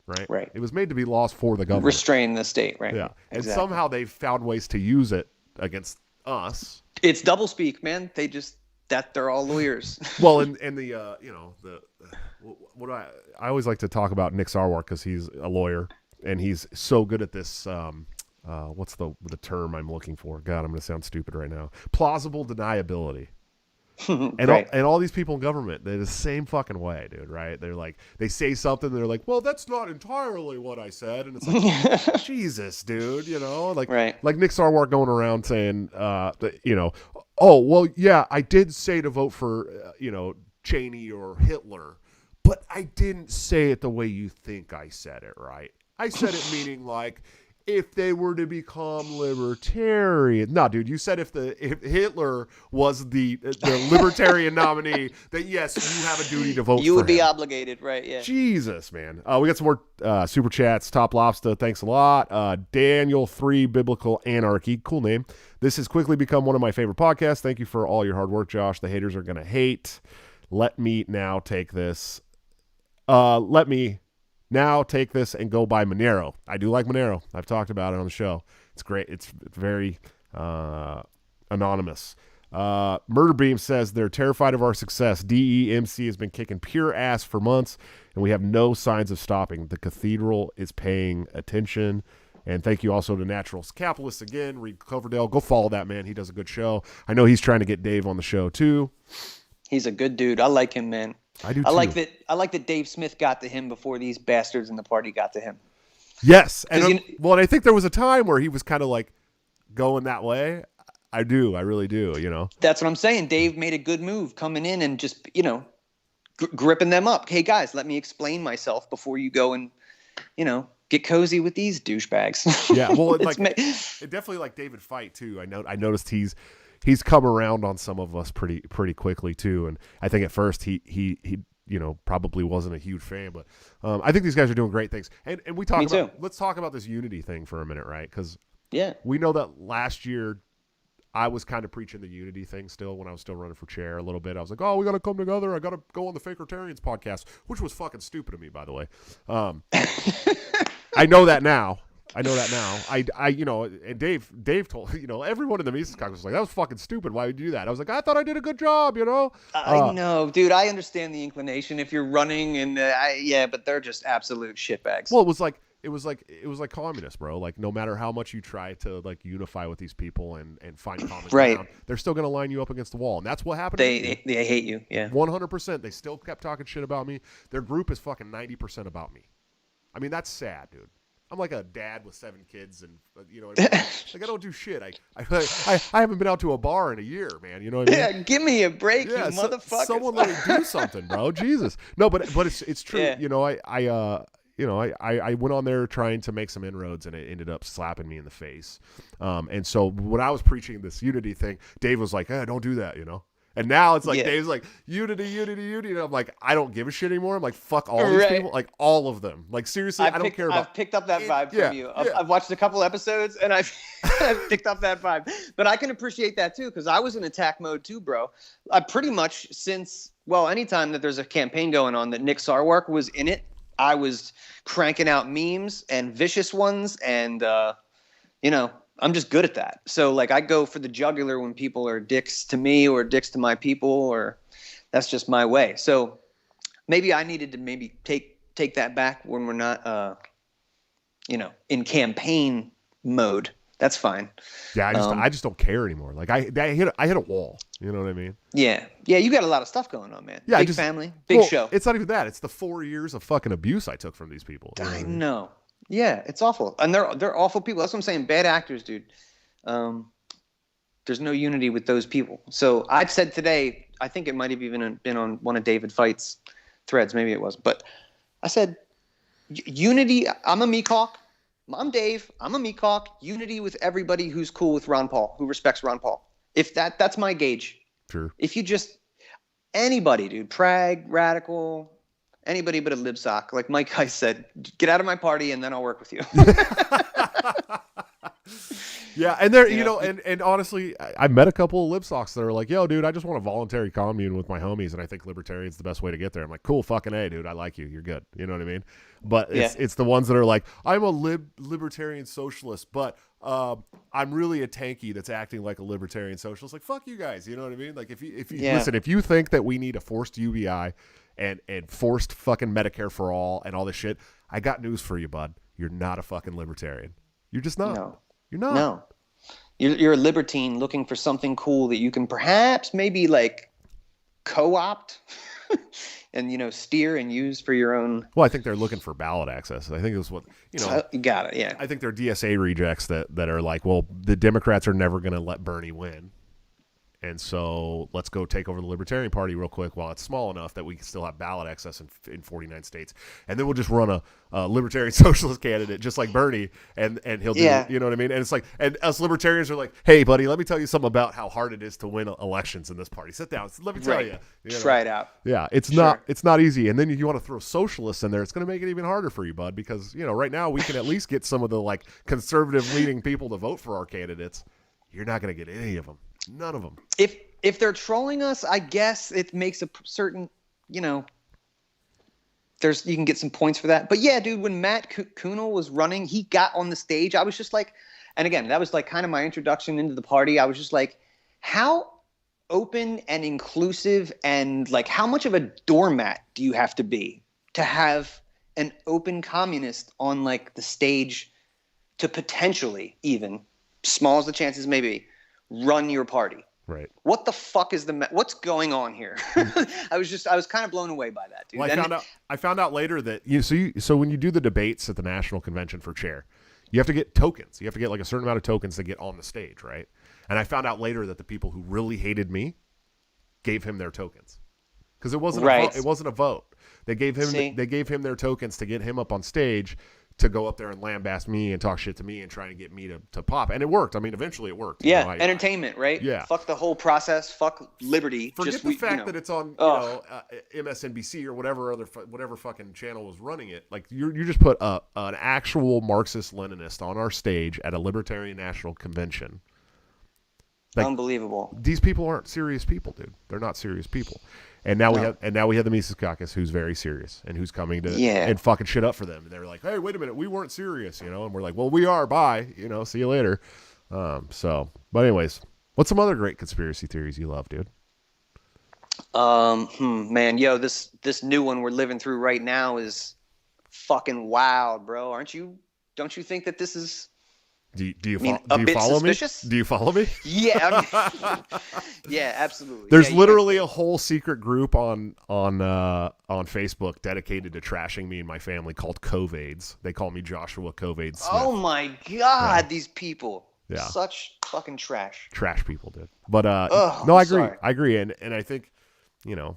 right? Right. It was made to be laws for the government, restrain the state, right? Yeah, and exactly. somehow they've found ways to use it against us. It's doublespeak, man. They're all lawyers. Well, and what I always like to talk about Nick Sarwark, because he's a lawyer and he's so good at this. What's the term I'm looking for? God, I'm going to sound stupid right now. Plausible deniability. And right. all these people in government, they're the same fucking way, dude, right? They're like, they say something, they're like, well, that's not entirely what I said. And it's like, Jesus, dude, like Nick Sarwark going around saying, oh, well, yeah, I did say to vote for, Cheney or Hitler, but I didn't say it the way you think I said it, right? I said it meaning like, if they were to become libertarian. No, dude, you said if Hitler was the libertarian nominee, that yes, you have a duty to vote for him. You would be obligated, right? Yeah. Jesus, man. We got some more super chats. Top Lobster, thanks a lot. Daniel 3 Biblical Anarchy, cool name. This has quickly become one of my favorite podcasts. Thank you for all your hard work, Josh. The haters are gonna hate. Let me now take this and go buy Monero. I do like Monero. I've talked about it on the show. It's great. It's very anonymous. Murder Beam says they're terrified of our success. DEMC has been kicking pure ass for months, and we have no signs of stopping. The cathedral is paying attention. And thank you also to Naturals Capitalists again. Reed Coverdale. Go follow that man. He does a good show. I know he's trying to get Dave on the show too. He's a good dude. I like him, man. I do too. I like that Dave Smith got to him before these bastards in the party got to him. Yes. And and I think there was a time where he was kind of like going that way. I really do, That's what I'm saying. Dave made a good move coming in and just, gripping them up. Hey guys, let me explain myself before you go and, get cozy with these douchebags. Yeah. Well, it definitely like David Fite too. I noticed he's come around on some of us pretty quickly too, and I think at first he probably wasn't a huge fan, but I think these guys are doing great things. And we talk about, let's talk about this unity thing for a minute, right? Because we know that last year I was kind of preaching the unity thing still when I was still running for chair a little bit. I was like, oh, we got to come together. I got to go on the Fakertarians podcast, which was fucking stupid of me, by the way. I know that now. And Dave told, everyone in the Mises Caucus was like, that was fucking stupid. Why would you do that? I was like, I thought I did a good job, I know, dude. I understand the inclination if you're running and but they're just absolute shitbags. Well, it was like communists, bro. Like no matter how much you try to like unify with these people and find common ground, they're still going to line you up against the wall. And that's what happened. They hate you. Yeah. 100%. They still kept talking shit about me. Their group is fucking 90% about me. I mean, that's sad, dude. I'm like a dad with 7 kids, and like I don't do shit. I haven't been out to a bar in a year, man. You know what I mean? Yeah, give me a break, you motherfucker. Someone let me do something, bro. Jesus. No, but it's true. Yeah. I went on there trying to make some inroads, and it ended up slapping me in the face. And so when I was preaching this unity thing, Dave was like, don't do that, And now it's like Dave's like unity. And I'm like, I don't give a shit anymore. I'm like, fuck all these people, like all of them. Like seriously, I don't care about. I've picked up that vibe from you. I've watched a couple episodes and I've picked up that vibe. But I can appreciate that too because I was in attack mode too, bro. I pretty much anytime that there's a campaign going on that Nick Sarwark was in it, I was cranking out memes and vicious ones and I'm just good at that. So like I go for the jugular when people are dicks to me or dicks to my people, or that's just my way. So maybe I needed to take that back when we're not, in campaign mode. That's fine. Yeah, I just don't care anymore. Like I hit a wall. You know what I mean? Yeah. Yeah, you got a lot of stuff going on, man. Yeah, big family, big show. It's not even that. It's the 4 years of fucking abuse I took from these people. I know. Yeah, it's awful. And they're awful people. That's what I'm saying. Bad actors, dude. There's no unity with those people. So I've said today, I think it might have even been on one of David Feit's threads. Maybe it was. But I said, unity. I'm a Meekhawk. I'm Dave. I'm a Meekhawk. Unity with everybody who's cool with Ron Paul, who respects Ron Paul. If that's my gauge. Sure. If you just anybody, dude, Prag, Radical, anybody but a libsock, like Mike Heiss said, get out of my party and then I'll work with you. Yeah, and there, you know, and honestly, I met a couple of libsocks that are like, "Yo, dude, I just want a voluntary commune with my homies, and I think libertarian's the best way to get there." I'm like, "Cool, fucking A, dude, I like you. You're good." You know what I mean? But it's the ones that are like, "I'm a libertarian socialist, but I'm really a tanky that's acting like a libertarian socialist." Like, fuck you guys. You know what I mean? Like, if you listen, if you think that we need a forced UBI and forced fucking Medicare for all and all this shit, I got news for you, bud. You're not a fucking libertarian. You're just not. No. You're not. No. You're a libertine looking for something cool that you can perhaps maybe like co-opt and, you know, steer and use for your own. Well, I think they're looking for ballot access. I think it was what, you know. You got it, yeah. I think they're DSA rejects that are like, well, the Democrats are never going to let Bernie win. And so let's go take over the Libertarian Party real quick while it's small enough that we can still have ballot access in 49 states. And then we'll just run a Libertarian Socialist candidate just like Bernie, and he'll do it. You know what I mean? And it's like, and us Libertarians are like, hey, buddy, let me tell you something about how hard it is to win elections in this party. Sit down. Let me tell you. You know? Try it out. Yeah, it's not easy. And then you want to throw socialists in there, it's going to make it even harder for you, bud, because, you know, right now we can at least get some of the like conservative leading people to vote for our candidates. You're not going to get any of them. None of them. If they're trolling us, I guess it makes a certain, you know, you can get some points for that. But yeah, dude, when Matt Kuhnel was running, he got on the stage. I was just like, and again, that was like kind of my introduction into the party. I was just like, how open and inclusive and like how much of a doormat do you have to have an open communist on like the stage to potentially, even small as the chances may be, run your party? Right. What the fuck is what's going on here? I was kind of blown away by that, dude. Well, I found out later that so when you do the debates at the National Convention for chair, you have to get tokens. You have to get like a certain amount of tokens to get on the stage, right? And I found out later that the people who really hated me gave him their tokens. Because it wasn't a vote. They gave him their tokens to get him up on stage to go up there and lambaste me and talk shit to me and try to get me to pop. And it worked. I mean, eventually it worked. Yeah, you know, entertainment, right? Yeah. Fuck the whole process. Fuck liberty. Forget the fact that it's on MSNBC or whatever fucking channel was running it. Like, you just put an actual Marxist-Leninist on our stage at a Libertarian National Convention. Like, unbelievable. These people aren't serious people, dude. They're not serious people. And now we have the Mises Caucus, who's very serious and who's coming to and fucking shit up for them. And they're like, hey, wait a minute, we weren't serious, you know. And we're like, well, we are. Bye, you know. See you later. But anyways, what's some other great conspiracy theories you love, dude? Man, yo, this new one we're living through right now is fucking wild, bro. Don't you think that this is? Do you follow me? Do you follow me? Yeah, yeah, absolutely. There's literally a whole secret group on Facebook dedicated to trashing me and my family called Covades. They call me Joshua Covade Smith. Oh my god, these people! Yeah, such fucking trash. Trash people, dude. But no, I agree. Sorry. I agree, and I think, you know,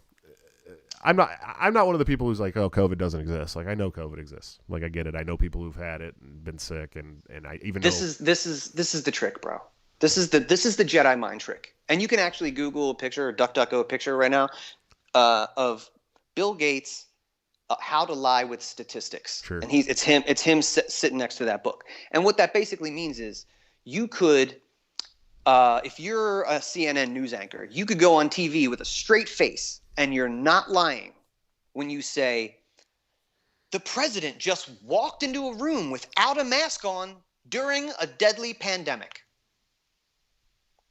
I'm not one of the people who's like, oh, COVID doesn't exist. Like, I know COVID exists. Like, I get it. I know people who've had it and been sick, and I even this is the trick, bro. This is the Jedi mind trick. And you can actually Google a picture or DuckDuckGo a picture right now of Bill Gates, How to Lie with Statistics. Sure. And it's him sitting next to that book. And what that basically means is you could, if you're a CNN news anchor, you could go on TV with a straight face. And you're not lying when you say, the president just walked into a room without a mask on during a deadly pandemic.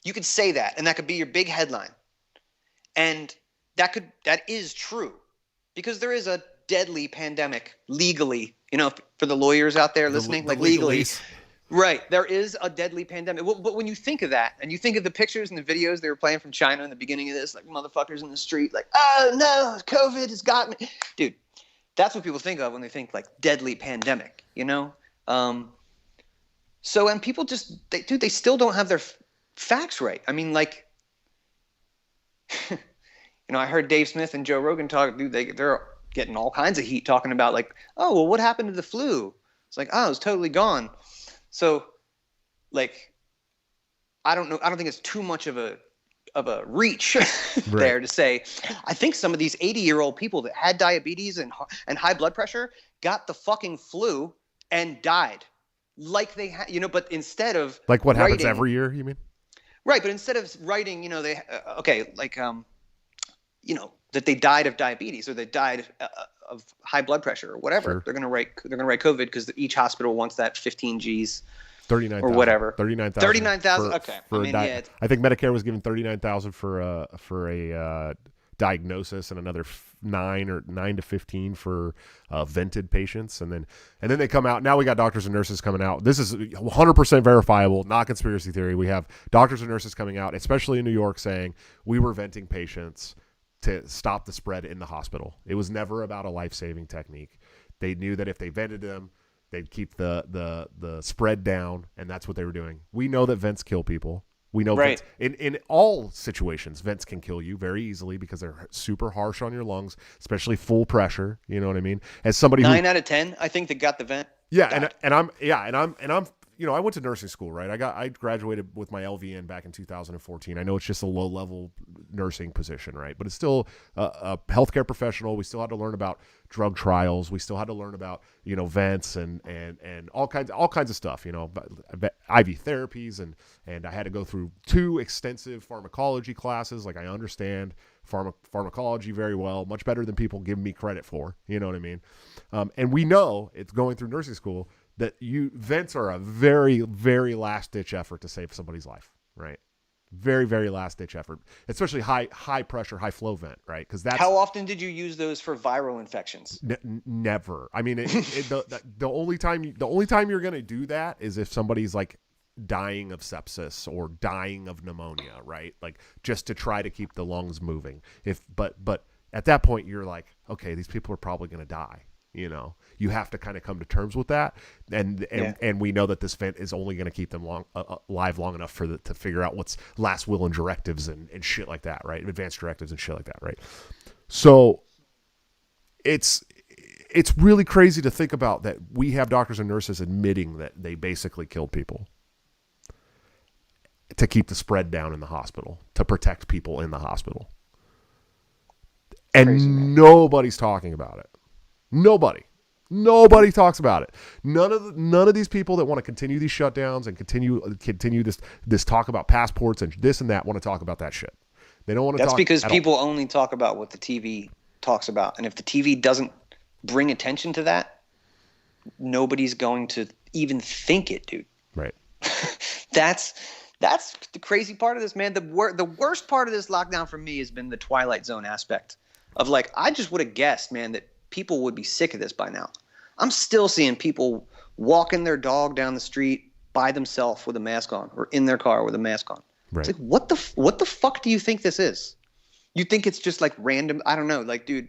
You could say that, and that could be your big headline. And that is true, because there is a deadly pandemic legally, you know, for the lawyers out there listening, like legally. Right. There is a deadly pandemic. But when you think of that, and you think of the pictures and the videos they were playing from China in the beginning of this, like motherfuckers in the street, like, oh no, COVID has got me. Dude, that's what people think of when they think like deadly pandemic, you know? So, and people just, they still don't have their facts right. I mean, like, I heard Dave Smith and Joe Rogan talk, dude, they're getting all kinds of heat talking about like, oh, well, what happened to the flu? It's like, oh, it's totally gone. So like, I don't know. I don't think it's too much of a reach there to say, I think some of these 80-year-old people that had diabetes and high blood pressure got the fucking flu and died. Like they had, but instead of like what happens every year, you mean? Right. But instead of writing, they, that they died of diabetes or they died of high blood pressure or whatever, Sure. they're going to write COVID because each hospital wants that 15 G's. 39,000 or whatever. 39,000. 39,000. Okay. I think Medicare was giving 39,000 for a diagnosis and another 9 to 15 for vented patients, and then they come out. Now we got doctors and nurses coming out. This is 100% verifiable, not conspiracy theory. We have doctors and nurses coming out, especially in New York, saying we were venting patients to stop the spread in the hospital. It was never about a life-saving technique. They knew that if they vented them, they'd keep the spread down, and that's what they were doing. We know that vents kill people. We know vents, in all situations, vents can kill you very easily because they're super harsh on your lungs, especially full pressure. You know what I mean? As somebody 9 out of 10, I think that got the vent. Yeah, and I'm I went to nursing school, right? I graduated with my LVN back in 2014. I know it's just a low-level nursing position, right? But it's still a healthcare professional. We still had to learn about drug trials. We still had to learn about, vents and all kinds of stuff, IV therapies, and I had to go through 2 extensive pharmacology classes. Like, I understand pharmacology very well, much better than people give me credit for. You know what I mean? And we know it's going through nursing school that vents are a very, very last ditch effort to save somebody's life, right? Very, very last ditch effort, especially high pressure, high flow vent, right? Because that's how often did you use those for viral infections? Never. I mean, the only time you're going to do that is if somebody's like dying of sepsis or dying of pneumonia, right? Like just to try to keep the lungs moving. But at that point you're like, okay, these people are probably going to die. You have to kind of come to terms with that, and we know that this vent is only going to keep them alive long enough to figure out what's last will and directives and shit like that, right? Advanced directives and shit like that, right? So it's really crazy to think about that we have doctors and nurses admitting that they basically killed people to keep the spread down in the hospital, to protect people in the hospital, and crazy, nobody's talking about it. Nobody talks about it. None of these people that want to continue these shutdowns and continue this talk about passports and this and that want to talk about that shit. They don't want to talk. That's because people only talk about what the TV talks about. And if the TV doesn't bring attention to that, nobody's going to even think it, dude. Right. That's the crazy part of this, man. The worst part of this lockdown for me has been the Twilight Zone aspect of like, I just would have guessed, man, that people would be sick of this by now. I'm still seeing people walking their dog down the street by themselves with a mask on, or in their car with a mask on. Right. It's like, what the fuck do you think this is? You think it's just like random? I don't know. Like, dude,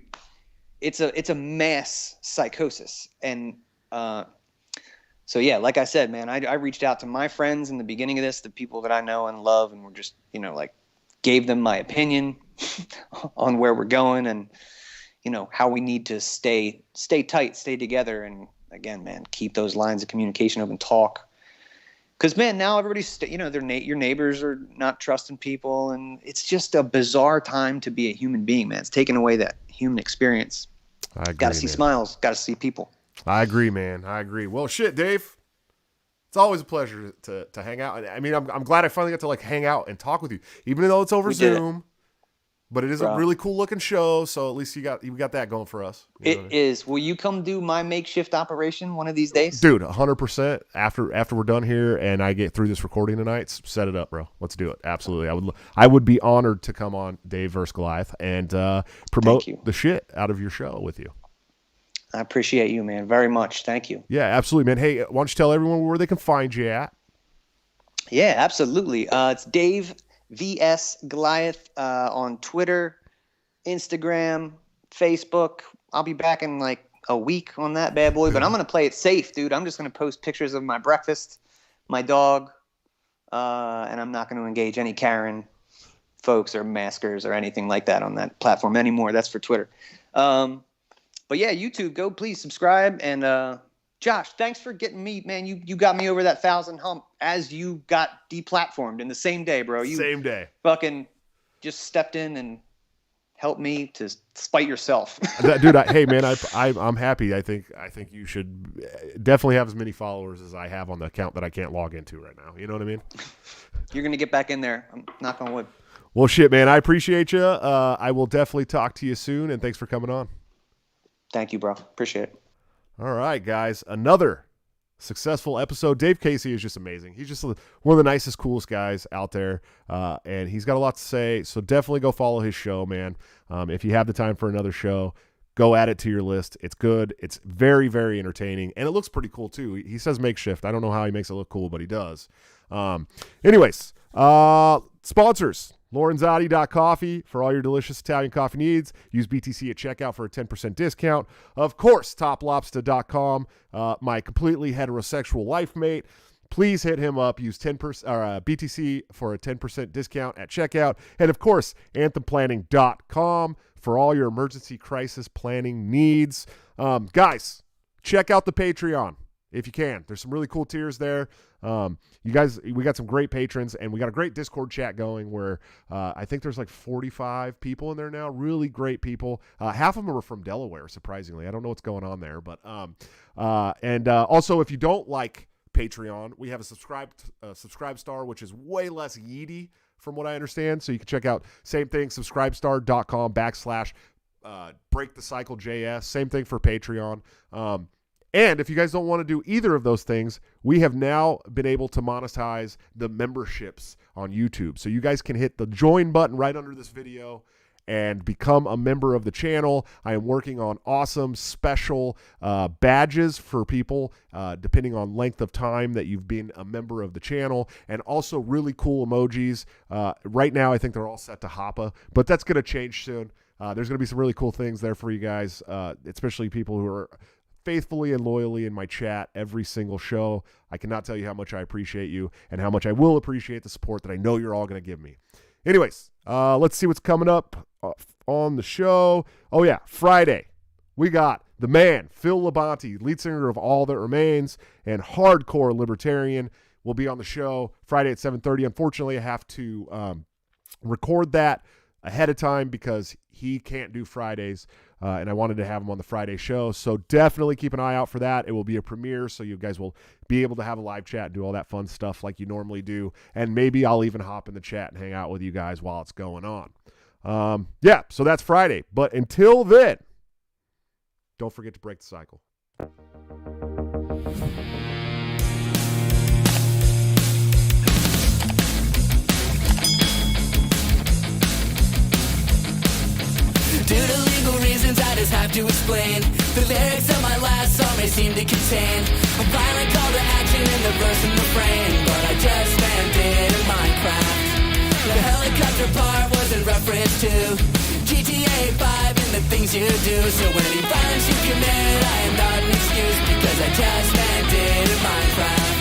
it's a mass psychosis. And so yeah, like I said, man, I reached out to my friends in the beginning of this, the people that I know and love, and we're just, like gave them my opinion on where we're going and how we need to stay tight, stay together, and again, man, keep those lines of communication open, talk. Because man, now everybody's your neighbors are not trusting people, and it's just a bizarre time to be a human being, man. It's taking away that human experience. I agree. Got to see smiles. Got to see people. I agree, man. I agree. Well, shit, Dave. It's always a pleasure to hang out. I mean, I'm glad I finally got to like hang out and talk with you, even though it's over Zoom. But it is a really cool looking show, so at least you got that going for us. It is. Will you come do my makeshift operation one of these days? Dude, 100%. After we're done here and I get through this recording tonight, set it up, bro. Let's do it. Absolutely. I would be honored to come on Dave vs. Goliath and promote the shit out of your show with you. I appreciate you, man, very much. Thank you. Yeah, absolutely, man. Hey, why don't you tell everyone where they can find you at? Yeah, absolutely. It's Dave vs. Goliath on Twitter, Instagram, Facebook. I'll be back in like a week on that bad boy, but I'm going to play it safe, dude. I'm just going to post pictures of my breakfast, my dog, and I'm not going to engage any Karen folks or maskers or anything like that on that platform anymore. That's for Twitter. But yeah, YouTube, go please subscribe. And Josh, thanks for getting me, man. You got me over that 1,000 hump as you got deplatformed in the same day, bro. Same day. Fucking just stepped in and helped me to spite yourself. Dude, hey man, I'm happy. I think you should definitely have as many followers as I have on the account that I can't log into right now. You know what I mean? You're gonna get back in there. I'm knock on wood. Well, shit, man. I appreciate you. I will definitely talk to you soon, and thanks for coming on. Thank you, bro. Appreciate it. All right, guys. Another successful episode. Dave Casey is just amazing. He's just one of the nicest, coolest guys out there, and he's got a lot to say, so definitely go follow his show, man. If you have the time for another show, go add it to your list. It's good. It's very, very entertaining, and it looks pretty cool, too. He says makeshift. I don't know how he makes it look cool, but he does. Anyways, sponsors. Lorenzotti.coffee for all your delicious Italian coffee needs. Use BTC at checkout for a 10% discount. Of course, toplobster.com, my completely heterosexual life mate. Please hit him up. Use 10% BTC for a 10% discount at checkout. And of course, anthemplanning.com for all your emergency crisis planning needs. Guys, check out the Patreon if you can. There's some really cool tiers there. You guys, we got some great patrons, and we got a great Discord chat going where I think there's like 45 people in there now. Really great people. Half of them are from Delaware, surprisingly. I don't know what's going on there, but also if you don't like Patreon, we have a subscribe star, which is way less yeety from what I understand. So you can check out same thing, subscribestar.com/breakthecyclejs. Same thing for Patreon. And if you guys don't want to do either of those things, we have now been able to monetize the memberships on YouTube. So you guys can hit the join button right under this video and become a member of the channel. I am working on awesome special badges for people depending on length of time that you've been a member of the channel, and also really cool emojis. Right now, I think they're all set to Hoppa, but that's going to change soon. There's going to be some really cool things there for you guys, especially people who are faithfully and loyally in my chat every single show. I cannot tell you how much I appreciate you and how much I will appreciate the support that I know you're all going to give me. Anyways, let's see what's coming up on the show. Oh yeah, Friday, we got the man, Phil Labonte, lead singer of All That Remains and hardcore libertarian, will be on the show Friday at 7:30. Unfortunately, I have to record that ahead of time because he can't do Fridays, and I wanted to have him on the Friday show. So definitely keep an eye out for that. It will be a premiere, so you guys will be able to have a live chat and do all that fun stuff like you normally do. And maybe I'll even hop in the chat and hang out with you guys while it's going on. Yeah, so that's Friday. But until then, don't forget to break the cycle. Due to legal reasons, I just have to explain. The lyrics of my last song may seem to contain a violent call to action in the verse and refrain, but I just meant it in Minecraft. The helicopter part was in reference to GTA 5 and the things you do. So any violence you commit, I am not an excuse, because I just meant it in Minecraft.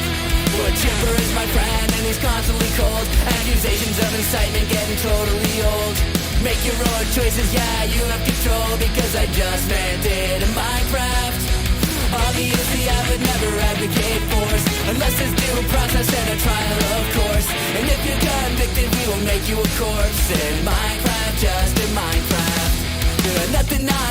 Well, Chipper is my friend and he's constantly cold. Accusations of incitement getting totally old. Make your own choices, yeah, you have control, because I just meant it in Minecraft. Obviously I would never advocate force, unless there's due process and a trial, of course. And if you're convicted, we will make you a corpse in Minecraft, just in Minecraft. Nothing I